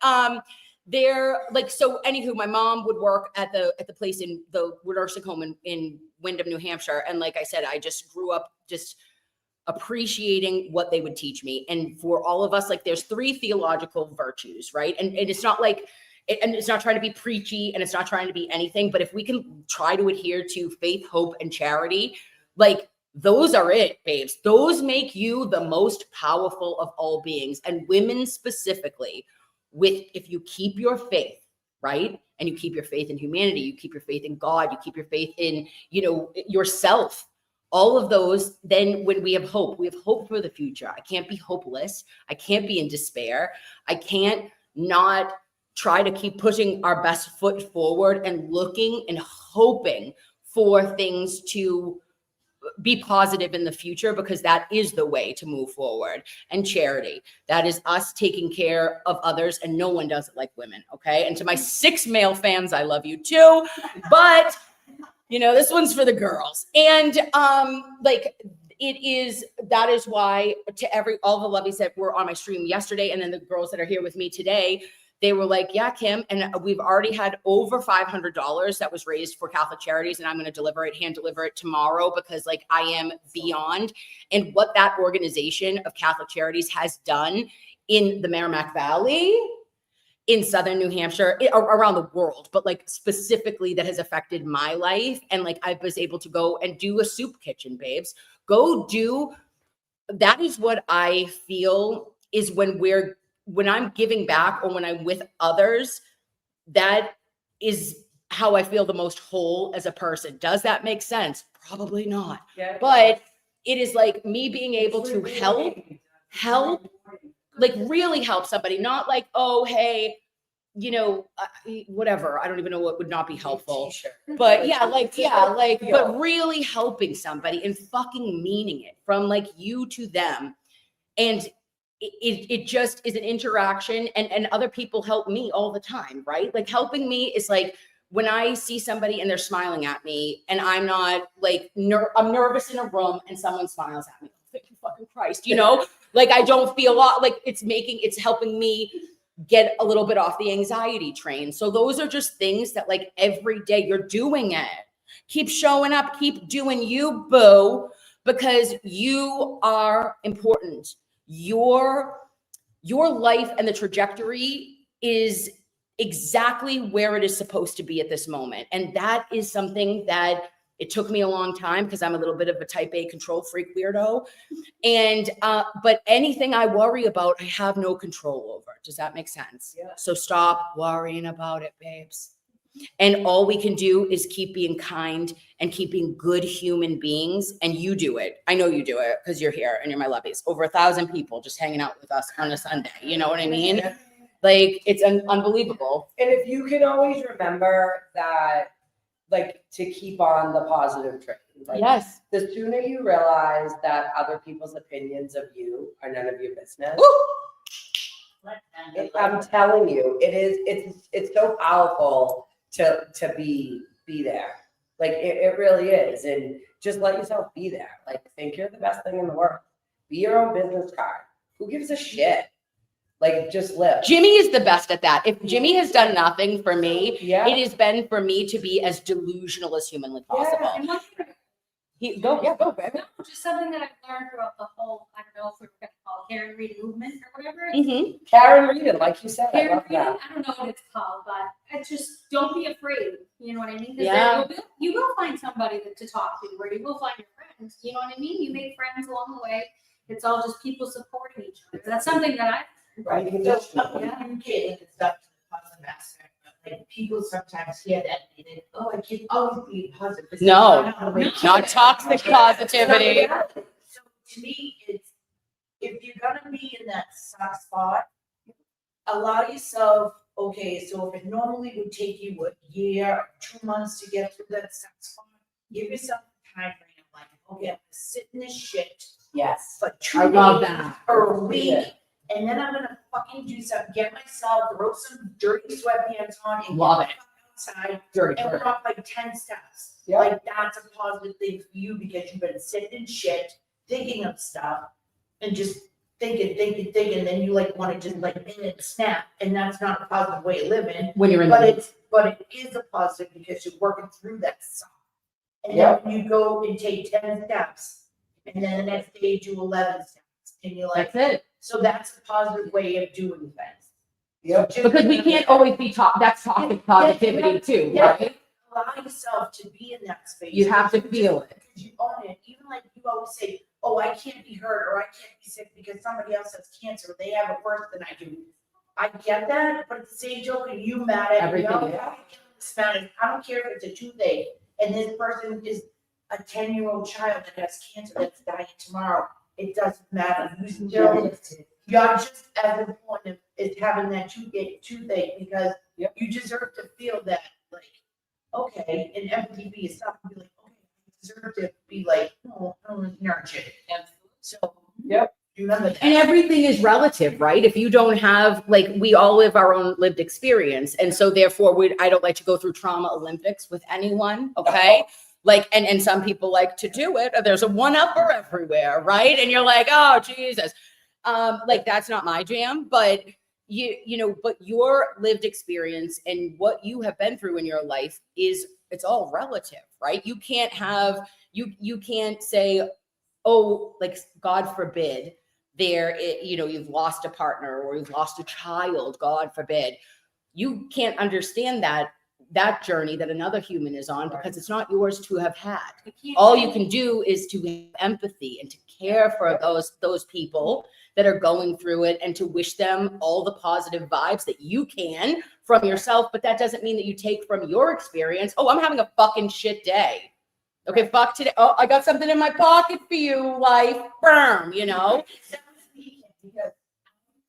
they're like, so anywho, my mom would work at the place in the nursing home in Windham, New Hampshire. And like I said, I just grew up just appreciating what they would teach me. And for all of us, like there's 3 theological virtues, right? And it's not like, and it's not trying to be preachy, and it's not trying to be anything, but if we can try to adhere to faith, hope, and charity, like those are it, babes. Those make you the most powerful of all beings. And women specifically, if you keep your faith, right? And you keep your faith in humanity, you keep your faith in God, you keep your faith in, yourself, all of those, then when we have hope for the future. I can't be hopeless. I can't be in despair. I can't not try to keep pushing our best foot forward and looking and hoping for things to be positive in the future, because that is the way to move forward. And charity, that is us taking care of others, and no one does it like women. Okay. And to my 6 male fans, I love you too, but this one's for the girls. And that is why to all the lovies that were on my stream yesterday, and then the girls that are here with me today, they were like, yeah, Kim. And we've already had over $500 that was raised for Catholic Charities. And I'm going to hand deliver it tomorrow, because like I am beyond. And what that organization of Catholic Charities has done in the Merrimack Valley, in Southern New Hampshire, around the world, but like specifically that has affected my life. And like, I was able to go and do a soup kitchen, babes. That is what I feel is when I'm giving back, or when I'm with others, that is how I feel the most whole as a person. Does that make sense? Probably not. Yeah. But it is like me being able to help, like really help somebody, not like, oh, hey, whatever. I don't even know what would not be helpful, but but really helping somebody and fucking meaning it from like you to them. And it just is an interaction, and other people help me all the time, right? Like helping me is like when I see somebody and they're smiling at me, and I'm not like, I'm nervous in a room and someone smiles at me. Thank you fucking Christ, like I don't feel like it's helping me get a little bit off the anxiety train. So those are just things that like every day you're doing it. Keep showing up, keep doing you, boo, because you are important. Your life and the trajectory is exactly where it is supposed to be at this moment. And that is something that it took me a long time, because I'm a little bit of a type A control freak weirdo. And, but anything I worry about, I have no control over. Does that make sense? Yeah. So stop worrying about it, babes. And all we can do is keep being kind and keeping good human beings. And you do it. I know you do it, because you're here and you're my lovies. Over 1,000 people just hanging out with us on a Sunday. You know what I mean? Yeah. Like, it's unbelievable. And if you can always remember that, like, to keep on the positive train. Like, Yes. The sooner you realize that other people's opinions of you are none of your business. I'm telling you, it's so powerful to be there. Like it really is. And just let yourself be there. Like think you're the best thing in the world. Be your own business card. Who gives a shit? Like just live. Jimmy is the best at that. If Jimmy has done nothing for me, Yeah. it has been for me to be as delusional as humanly possible. And one thing, Go, baby. no, just something that I've learned throughout the whole, I don't know if we're gonna call it Karen Reed movement or whatever. Mm-hmm. Karen reading, like you said. I Karen love Reed, that. I don't know what it's called, but it's just, don't be afraid, you know what I mean? 'Cause Yeah. then you will find somebody to talk to, or you will find your friends, you know what I mean? You make friends along the way. It's all just people supporting each other. That's something that Right. So communicating and stuff to the positive aspect, but like people sometimes hear that and they think, oh, I can always be positive. This is No, not how they- not toxic positivity. So to me, it's, if you're gonna be in that soft spot, allow yourself, okay, so if it normally would take you a year, 2 months to get through that soft spot, give yourself a time frame of like, okay, I'm gonna sit in this shit Yes. for 2 I love days that. or a week, and then I'm gonna fucking do something, get myself, throw some dirty sweatpants on and Love get it. the fuck outside Dirty and bird. walk like 10 steps. Yeah. Like that's a positive thing for you because you've been sitting in shit, thinking of stuff, and just thinking, and then you like wanna just like snap, and that's not a positive way of living. When you're in But the it is a positive because you're working through that stuff. And Yep. then you go and take 10 steps, and then the next day you do 11 steps, and you're like, That's it. so that's a positive way of doing things. Yep. So just Because we can't always be that's toxic positivity too, Yeah. right? allow yourself to be in that space. You have to feel it. Because you own it. Even like you always say, oh, I can't be hurt or I can't be sick because somebody else has cancer. They have it worse than I do. I get that, but at the same token, you mad at me. Everything, Oh, yeah. I don't care if it's a toothache and this person is a 10-year-old child that has cancer that's dying tomorrow. It doesn't matter. You still, you're just as important as having that toothache because you deserve to feel that, like, okay, and empathy be yourself and be like, okay, you deserve to be like, oh, nurture it. So, remember that. And everything is relative, right? If you don't have, like, we all live our own lived experience. And so therefore I don't like to go through trauma Olympics with anyone. Okay. Like, and some people like to do it. There's a one-upper everywhere, right? And you're like, oh, Jesus. Like, that's not my jam, but but your lived experience and what you have been through in your life it's all relative, right? You can't you can't say, oh, like, God forbid, you've lost a partner or you've lost a child, God forbid. You can't understand that journey that another human is on because it's not yours to have had. All you can do is to have empathy and to care for those people that are going through it and to wish them all the positive vibes that you can from yourself. But that doesn't mean that you take from your experience, oh, I'm having a fucking shit day. Okay, fuck today. Oh, I got something in my pocket for you, life. Firm, Because I'm the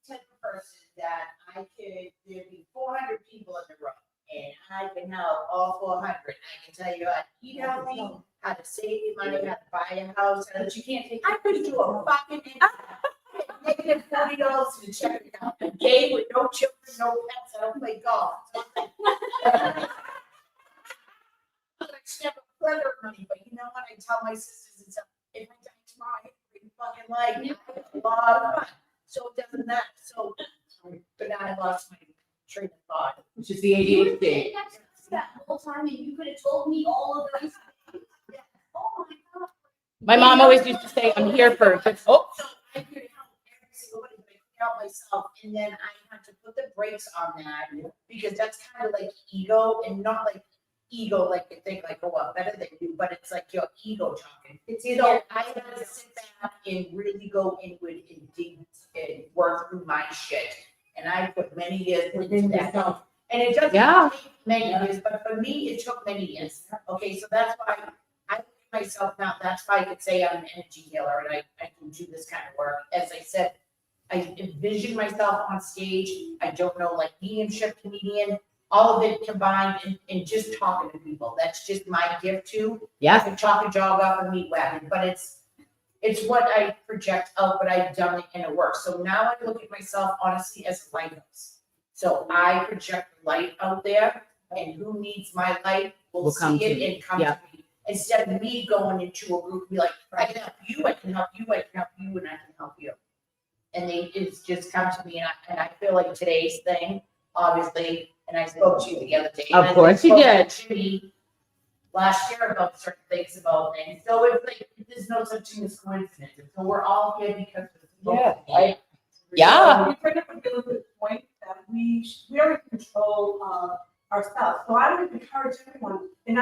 type of person that there'd be 400 people in the room, and I can help all 400. I can tell you how to eat healthy, how to save your money, how to buy a house. But you can't take. I could do a fucking negative $40 to check it out. A day with no children, no pets. I don't play golf. I never pleasure money, but you know what? I tell my sisters and stuff. If I die tomorrow, I have a great fucking life. I have a lot of fun. So it doesn't matter. So, but now I lost my train of thought. which is the You were ADHD. sitting next to us that whole time and you could have told me all of those things. Oh my God. My mom always used to say, I'm here for, So I could help every single one, but I could help myself. And then I had to put the brakes on that because that's kind of like ego and not like ego, like you think like, oh, I'm better than you, but it's like your ego talking. So I had to sit back and really go inward and dig and work through my shit. And I put many years into that. And it doesn't take many years, but for me, it took many years. Okay, so that's why I look at myself now. That's why I could say I'm an energy healer and I can do this kind of work. As I said, I envision myself on stage. I don't know, like mediumship, comedian, all of it combined and just talking to people. That's just my gift too. Yes. I talk a jog off a meat wagon, but it's what I project out, but I've done it and it works. So now I look at myself honestly as a lighthouse. So I project light out there and who needs my light will Will come see to it me. and come Yeah. to me. Instead of me going into a group and be like, I can help you, I can help you, I can help you, and I can help you. And it's just come to me, and I feel like today's thing, obviously, and I spoke to you the other day. Of and I course you spoke did. to Jimmy last year about certain things about things. So it's like, there's no such thing as coincidence. So we're all here because of Yeah. You bring up a really good point that we are in control of ourselves. So I would encourage everyone, and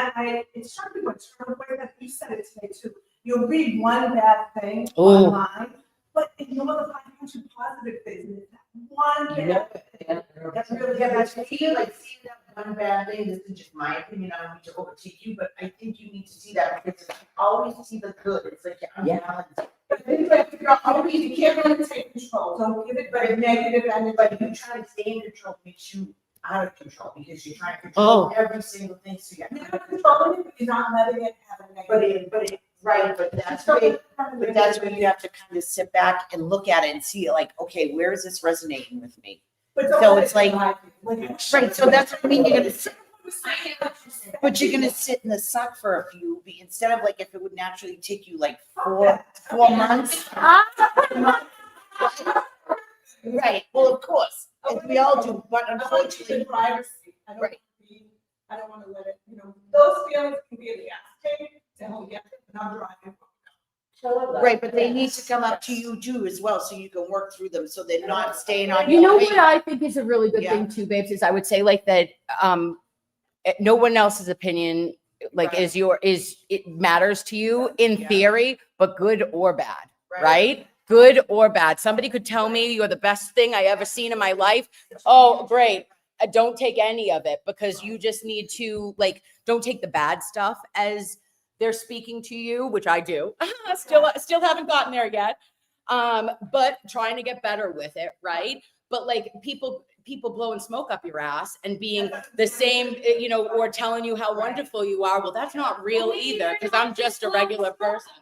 it's struck me what the way that you said it today too. You'll read one bad thing online, but ignore the 500 positive things. And it's that one bad thing. That's really like seeing that one bad thing. This is just my opinion. I don't need to overtake you, but I think you need to see that because I always see the good. It's like you can't really take control. Don't give it very negative energy. But you try to stay in control makes you out of control because you're trying to control every single thing. So you're not controlling it, but you're not letting it have a negative. But that's where you have to kind of sit back and look at it and see like, okay, where is this resonating with me? So it's like, right. So that's what I mean. You're gonna sit, but you're gonna sit in the suck for a few instead of like if it would naturally take you like 4 months. Right. Well, of course, as we all do, but unfortunately, privacy. I don't want to let it. Those feelings can be a gas to help get and I'm driving. Right, but they need to come up to you too as well, so you can work through them, so they're not staying on. You your know plate. what I think is a really good thing too, babes, is I would say like that no one else's opinion like is it matters to you in theory, but good or bad, right? Good or bad. Somebody could tell me you're the best thing I ever seen in my life. Oh, great. Don't take any of it because you just need to like, don't take the bad stuff as they're speaking to you, which I do. Still haven't gotten there yet. But trying to get better with it, right? But like people blowing smoke up your ass and being the same, or telling you how wonderful you are. Well, that's not real either because I'm just a regular person.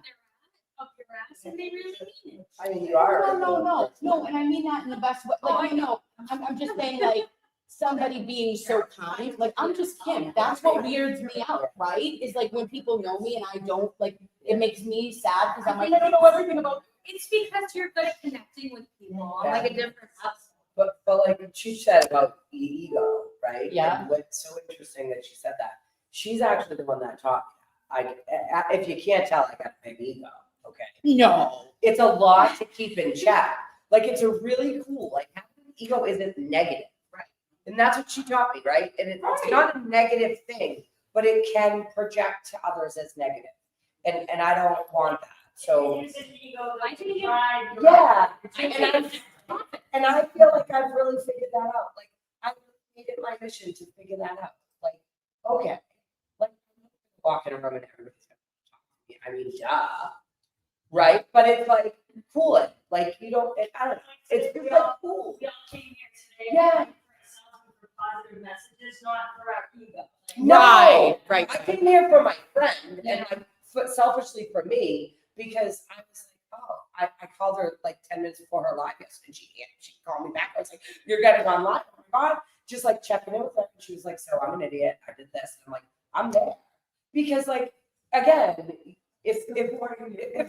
And they really mean it. I mean, you are. No, and I mean that in the best way. Like, I'm just saying, like, somebody being so kind. Like, I'm just Kim. That's what weirds me out, right? Is like when people know me and I don't, like, it makes me sad because I'm like, I don't know everything about. It's because you're good at connecting with people on like a different level. But like she said about the ego, right? Yeah. And what's so interesting that she said that. She's actually the one that taught me. If you can't tell, I got a big ego. Okay. No. It's a lot to keep in check. Like it's a really cool, like having an ego isn't negative. Right. And that's what she taught me, right? And it's not a negative thing, but it can project to others as negative. And I don't want that. So yeah. And I feel like I've really figured that out. Like I made it my mission to figure that out. Like, okay. Like walk in a room and everybody's gonna talk to me. I mean, duh. Right? But it's like cool it. Like you don't I don't know. It's just like cool. We all came here today. Yeah. For positive messages, not for our ego. No. Right. I came here for my friend and selfishly for me because I was like, oh, I called her like 10 minutes before her live yesterday. She called me back. I was like, you're getting on live. Oh my God. Just like checking in with her. And she was like, so I'm an idiot. I did this. And I'm like, I'm there. Because like, again, if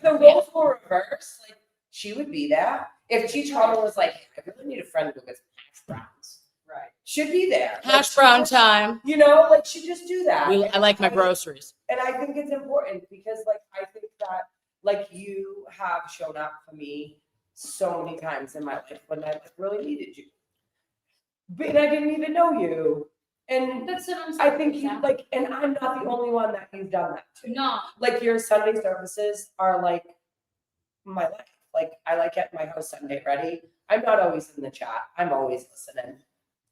the roles were reversed, like she would be there. If G Trauma was like, hey, I really need a friend who gets hash browns. Right. Should be there. Hash brown time. Like she just do that. I like my groceries. And I think it's important because like I think that like you have shown up for me so many times in my life when I really needed you. But I didn't even know you. And That's what I'm I think you like, and I'm not the only one that you've done that to. No. Like your Sunday services are like my life. Like I like get my house Sunday ready. I'm not always in the chat. I'm always listening.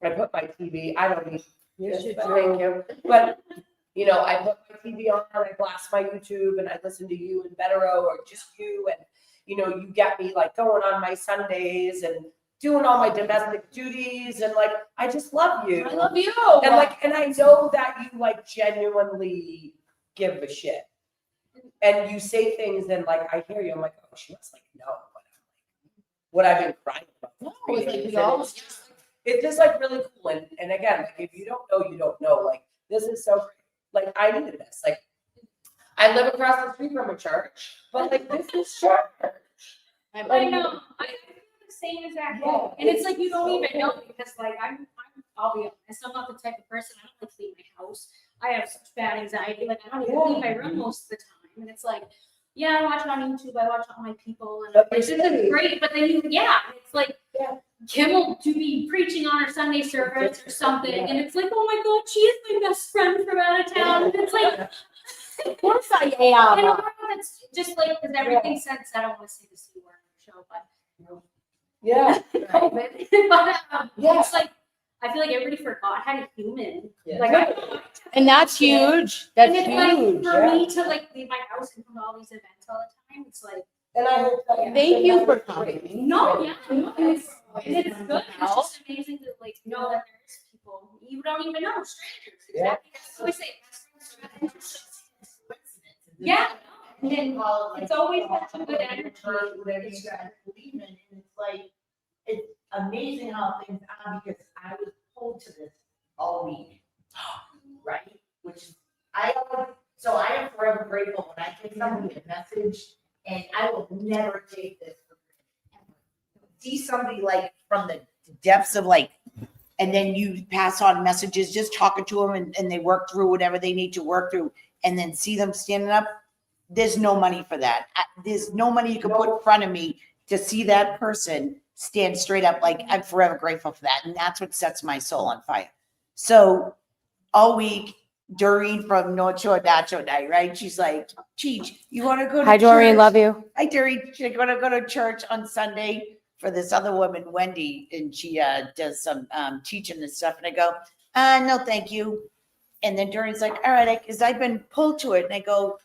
I put my TV. I don't need. Thank you. But I put my TV on. I blast my YouTube, and I listen to you and Bettero or just you, and you get me like going on my Sundays and doing all my domestic duties, and like I just love you. I love you. And I know that you like genuinely give a shit. And you say things and like I hear you, I'm like, oh, she must like know what I've been crying about. No, it's like we all it's just like really cool. And again, like if you don't know, you don't know. Like this is so great. Like I needed this. Like I live across the street from a church, but like this is church. I know. I feel the same exact way. And it's like you don't even know because like I'll be honest, I'm not the type of person, I don't like to leave my house. I have such bad anxiety. Like I don't even leave my room most of the time. And it's like, yeah, I watch it on YouTube, I watch all my people and I'm like, this is great. But then it's like Kim will be preaching on her Sunday service or something, and it's like, oh my God, she is my best friend from out of town. And it's like, of course I am. And that's just like because everything said. I don't want to say the C word on the show, but yeah, COVID. But it's like I feel like everybody forgot how to human. Like, and that's huge. That's and it's huge. like for me to like leave my house and come to all these events all the time. It's like, and I hope that thank you for coming. No, it's good. It's just amazing to like know that there's people you don't even know, strangers. Exactly. That's what I say. Yeah. And then, it's always such a good energy. Whatever you guys believe in, and it's like it's amazing how things are because I was pulled to this all week, right? Which I am forever grateful when I give somebody a message, and I will never take this for granted. See somebody like from the depths of like, and then you pass on messages, just talking to them, and they work through whatever they need to work through, and then see them standing up. There's no money for that. There's no money you can put in front of me to see that person stand straight up. Like I'm forever grateful for that. And that's what sets my soul on fire. So all week, Doreen from North Shore Nacho Night, right? She's like, Cheech, you want to go to Hi, Doreen. church? Love you. Hi, Doreen. She's going to go to church on Sunday for this other woman, Wendy. And she does some teaching and stuff. And I go, no, thank you. And then Doreen's like, all right, because I've been pulled to it. And I go,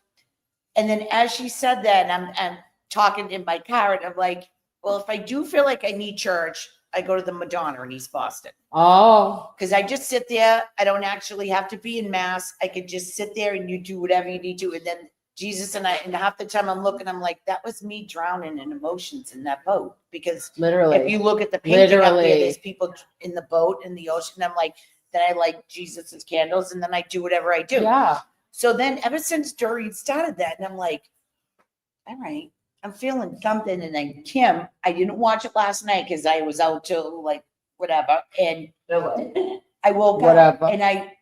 and then as she said that, I'm talking in my car and I'm like, well, if I do feel like I need church, I go to the Madonna in East Boston. Oh. Because I just sit there. I don't actually have to be in mass. I could just sit there and you do whatever you need to. And then Jesus and half the time I'm looking, I'm like, that was me drowning in emotions in that boat. Because Literally. if you look at the painting up there, there's people in the boat in the ocean. I'm like, then I light Jesus's candles and then I do whatever I do. Yeah. So then ever since Doreen started that, and I'm like, all right, I'm feeling something. And then Kim, I didn't watch it last night because I was out till like whatever. And I woke up and I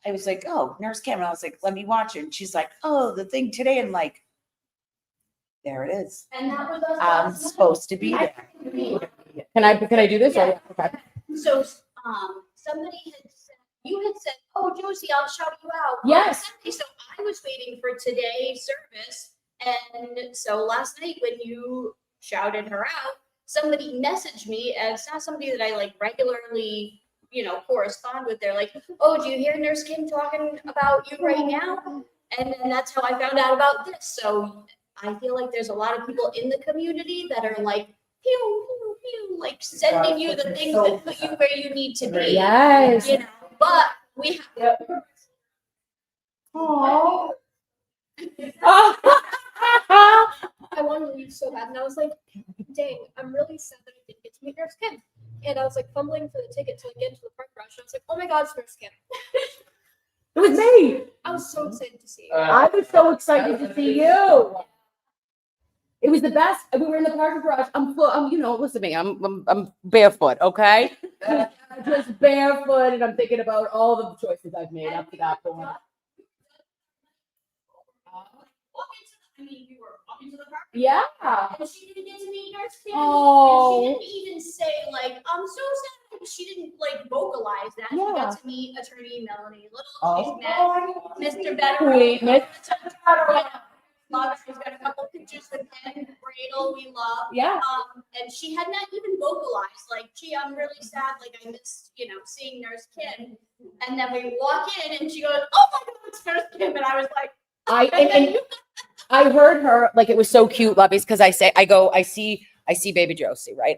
was like, oh, Nurse Kim. And I was like, let me watch it. And she's like, oh, the thing today. And like, there it is. And that was us. I'm supposed to be there. Can I do this? Yeah. Okay. So somebody had said, you had said, oh, Josie, I'll shout you out. Yes. So I was waiting for today's service. And so last night when you shouted her out, somebody messaged me, and it's not somebody that I like regularly, correspond with. They're like, oh, do you hear Nurse Kim talking about you right now? And then that's how I found out about this. So I feel like there's a lot of people in the community that are like, pew, pew, pew, like sending you the things that put you where you need to be. Yes. But we have. Oh. I wanted to leave so bad, and I was like, dang, I'm really sad that I didn't get to meet Nurse Kim. And I was like fumbling for the ticket to like, get into the park rush. And I was like, oh my God, it's Nurse Kim. It was me. I was so excited to see you. I was so excited to see you. It was the best. We were in the parking garage. Listen to me. I'm barefoot, okay? Just barefoot, and I'm thinking about all the choices I've made up to that point. You were walking to the park. Yeah. And she didn't get to meet Nurse Kim. Oh. And she didn't even say, like, I'm so sad. She didn't, like, vocalize that. Yeah. She got to meet Attorney Melanie Little. Oh. She's met Mr. Better. Sweet, Miss Love. She's got a couple pictures with him. Bradle, we love. Yeah. And she had not even vocalized, like, gee, I'm really sad. Like, I missed, seeing Nurse Kim. And then we walk in and she goes, oh my God, it's Nurse Kim. And I was like, I heard her, like, it was so cute, Lovies, because I see baby Josie, right?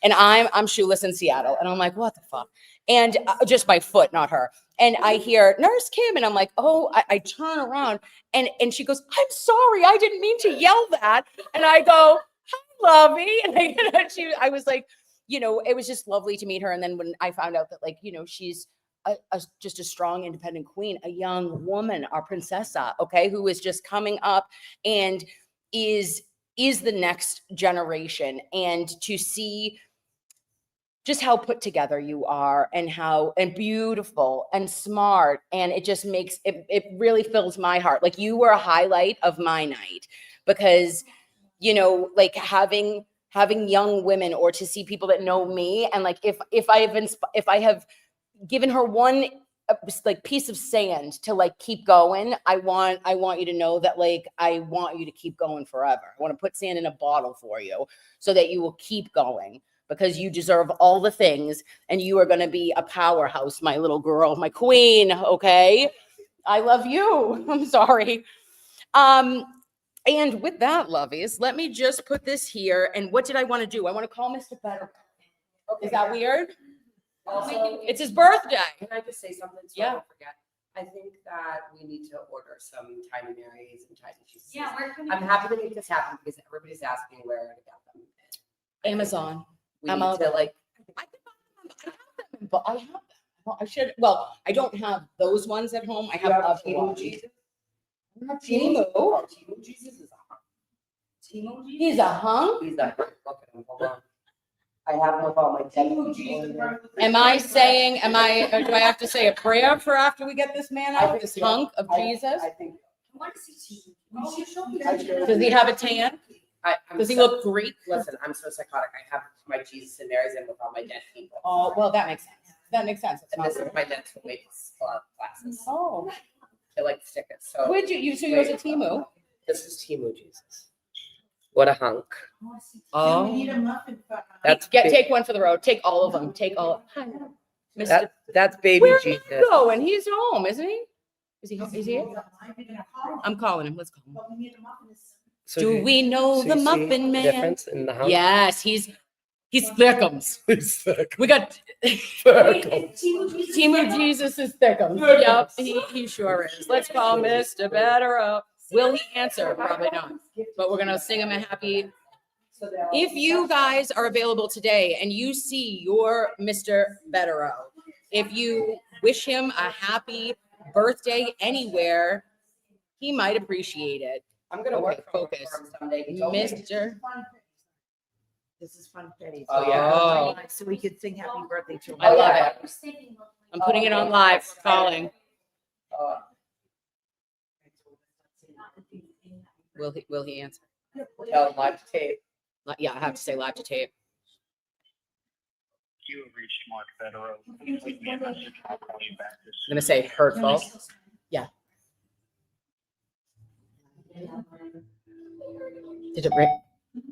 And I'm shoeless in Seattle. And I'm like, what the fuck? And just my foot, not her. And I hear Nurse Kim, and I'm like, oh, I turn around and she goes, I'm sorry, I didn't mean to yell that. And I go, hi, Lovey. And I was like, you know, it was just lovely to meet her. And then when I found out that, like, you know, she's just a strong, independent queen, a young woman, our princessa, okay, who is just coming up and is the next generation. And to see just how put together you are and how and beautiful and smart, and it just makes it really fills my heart. Like, you were a highlight of my night, because, you know, like having young women, or to see people that know me, and like if I have given her one like piece of sand to like keep going, I want you to know that, like, I want you to keep going forever. I want to put sand in a bottle for you so that you will keep going, because you deserve all the things, and you are going to be a powerhouse, my little girl, my queen. Okay, I love you. I'm sorry. And with that, lovies, let me just put this here. And what did I want to do? I want to call Mr. Better. Okay, Is that weird? Also, It's his birthday. Can I just say something? So Yeah. I don't forget. I think that we need to order some tiny Marys and tiny cheeses. Yeah, where can we? I'm happy to make this happen because everybody's asking where to get them. Amazon. We I'm need out to like. I have them, but I have them. Well, I should. Well, I don't have those ones at home. I have other Timu ones. Jesus. Timu. Oh, Timu Jesus is a hunk. Timo G? He's a hunk. He's a hunk. Look at him. Hold on. I have him with all my Timu Jesus. Am I saying? Do I have to say a prayer for after we get this man out? This hunk of Jesus. I think. I want to see Timo. You should show me. Does he have a tan? Does he look Greek? Listen, I'm so psychotic. I have my Jesus and Marys in with all my dead people. Oh, well, that makes sense. That makes sense. It's And not this is my dental makes glasses. Oh, I like to stick it. So would you? So yours a Timu? this is Timu Jesus. What a hunk. We need a muffin for. That's Take one for the road. Take all of them. Take all. Mr. that's baby Where Jesus. are you going? He's home, isn't he? Is he? Is he here? I'm calling him. Let's call him. But we need a muffin. So Do we know so the you see Muffin the Man? difference in the hunk? Yes, he's thickums. We got Timu Jesus is thickums. Yep, he sure is. Let's call Mr. Better up. Will he answer? Probably not. But we're gonna sing him a happy. If you guys are available today and you see your Mr. Bettero, if you wish him a happy birthday anywhere, he might appreciate it. I'm gonna work Focus. for him someday. He told me. Mr. This is fun, Betty. Oh, yeah. So we could sing happy birthday to him. I love it. I'm putting it on live. We're calling. Will he answer? Tell him live to tape. Yeah, I have to say live to tape. You have reached Mark Federer. Leave me a message. I'll call you back. I'm gonna say hurtful. Yeah. Did it ring?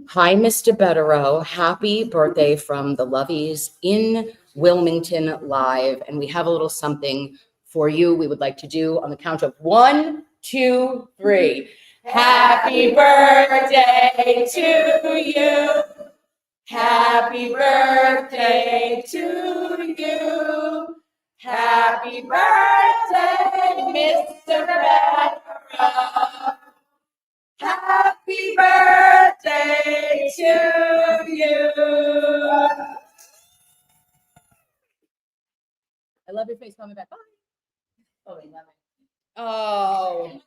Hi, Mr. Bettero. Happy birthday from the Lovies in Wilmington live. And we have a little something for you we would like to do on the count of 1, 2, 3. Happy birthday to you. Happy birthday to you. Happy birthday, Mr. Bettero. Happy birthday to you. I love your face. Call me back. Bye. Oh, he love it. Oh,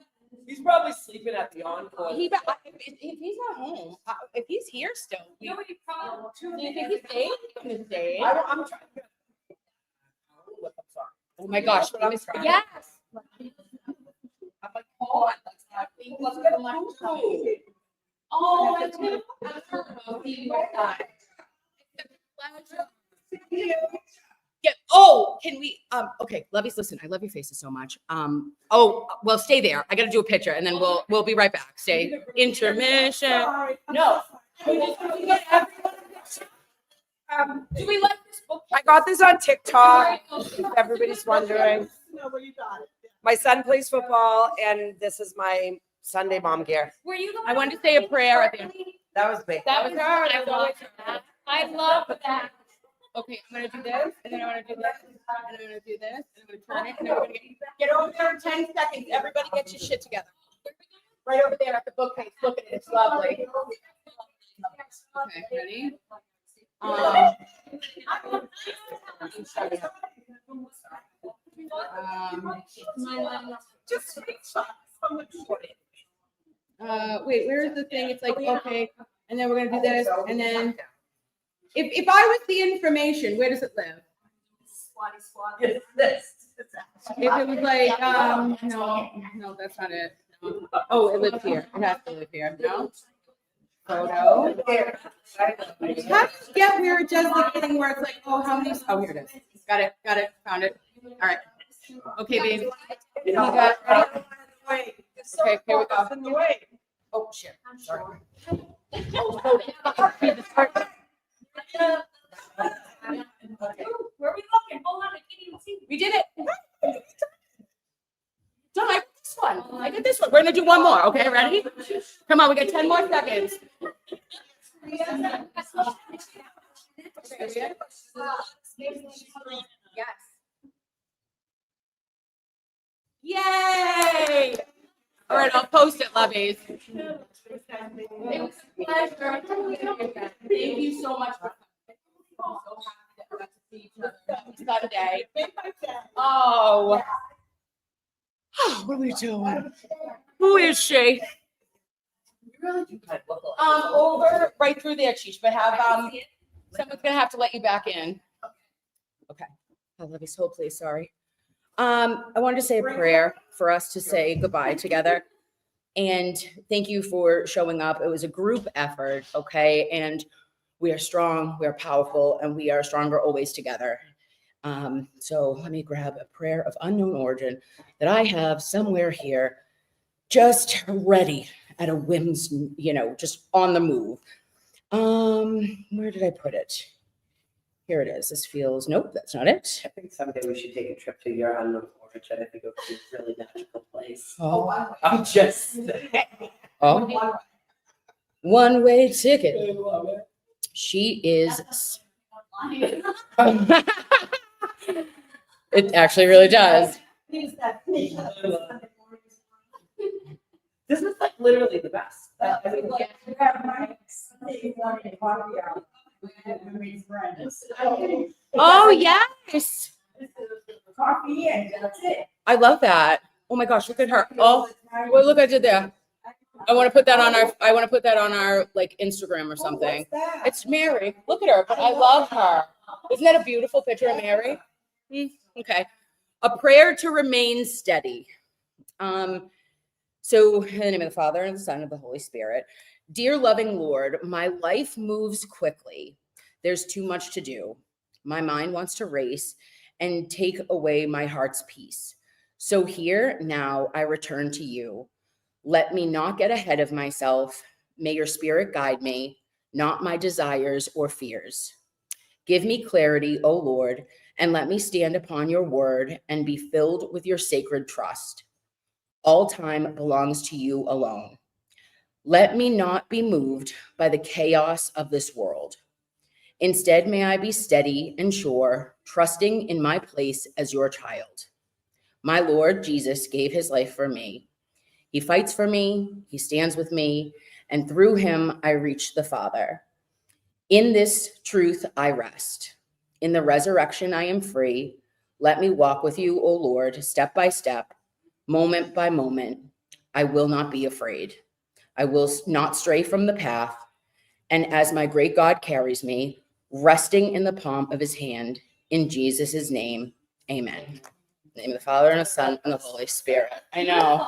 He's probably sleeping at the encore. if he's not home, if he's here still, do you think he's staying? He's gonna stay. I'm trying to. Oh my gosh! Yes. I'm like, oh, let's get a lunch. Oh, I do. Yeah. Oh, can we? Okay, Lovies, listen. I love your faces so much. Oh, well, stay there. I got to do a picture, and then we'll be right back. Stay. Intermission. No. Do we like this book? I got this on TikTok. If everybody's wondering. My son plays football, and this is my Sunday mom gear. Were you? I wanted to say a prayer at the end. That was big. That was her. I love that. I love that. Okay, I'm gonna do this, and then I'm gonna do this, and I'm gonna do this, and I'm gonna turn it, and then we're gonna get over there in 10 seconds. Everybody get your shit together. Right over there at the bookcase. Look at it. It's lovely. Okay, ready? Wait, where is the thing? It's like, okay, and then we're gonna do this, and then if I was the information, where does it live? If it was like, no, that's not it. No. Oh, it lives here. It has to live here. No. Photo. How do you get where it does the thing where it's like, oh, how many? Oh, here it is. Got it. Found it. All right. Okay, babe. You got it. Ready? Okay, here we go. Oh, shit. I'm sorry. Where are we looking? Hold on, I can't even see. We did it. Done. I got this one. We're gonna do one more. Okay, ready? Come on, we got 10 more seconds. Yes. Yay! All right, I'll post it, lovies. It was a pleasure. Thank you so much for coming. I'm so happy that we got to see each other Sunday. Oh. What are we doing? Who is she? Over right through there, Cheech, but have someone's gonna have to let you back in. Okay. I love you so, please. Sorry. I wanted to say a prayer for us to say goodbye together. And thank you for showing up. It was a group effort, okay? And we are strong, we are powerful, and we are stronger always together. So let me grab a prayer of unknown origin that I have somewhere here, just ready at a whim's, just on the move. Where did I put it? Here it is. This feels, nope, that's not it. I think someday we should take a trip to your unknown origin. I think it would be a really magical place. Oh, I'm just one-way ticket. She is. It actually really does. This is like literally the best. I mean, like, you have my Sunday morning coffee hour. Oh, yes. Coffee and that's it. I love that. Oh my gosh, look at her. Oh, well, look, I did that. I want to put that on our like Instagram or something. It's Mary. Look at her, but I love her. Isn't that a beautiful picture of Mary? Okay. A prayer to remain steady. So in the name of the Father and the Son and of the Holy Spirit. Dear loving Lord, my life moves quickly. There's too much to do. My mind wants to race and take away my heart's peace. So here now I return to you. Let me not get ahead of myself. May your spirit guide me, not my desires or fears. Give me clarity, O Lord, and let me stand upon your word and be filled with your sacred trust. All time belongs to you alone. Let me not be moved by the chaos of this world. Instead, may I be steady and sure, trusting in my place as your child. My Lord Jesus gave his life for me. He fights for me, he stands with me, and through him I reach the Father. In this truth I rest. In the resurrection I am free. Let me walk with you, O Lord, step by step, moment by moment. I will not be afraid. I will not stray from the path. And as my great God carries me, resting in the palm of his hand, in Jesus' name, amen. In the name of the Father and the Son and the Holy Spirit. I know.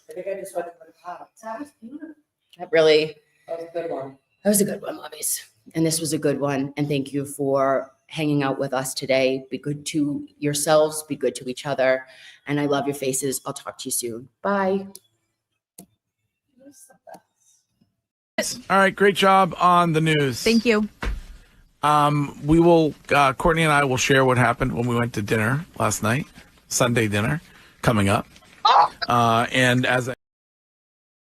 I think I just went to the top. That was beautiful. That really, That was a good one. that was a good one, lovies. And this was a good one. And thank you for hanging out with us today. Be good to yourselves, be good to each other. And I love your faces. I'll talk to you soon. Bye. All right, great job on the news. Thank you. We will, Courtney and I will share what happened when we went to dinner last night, Sunday dinner coming up. And as I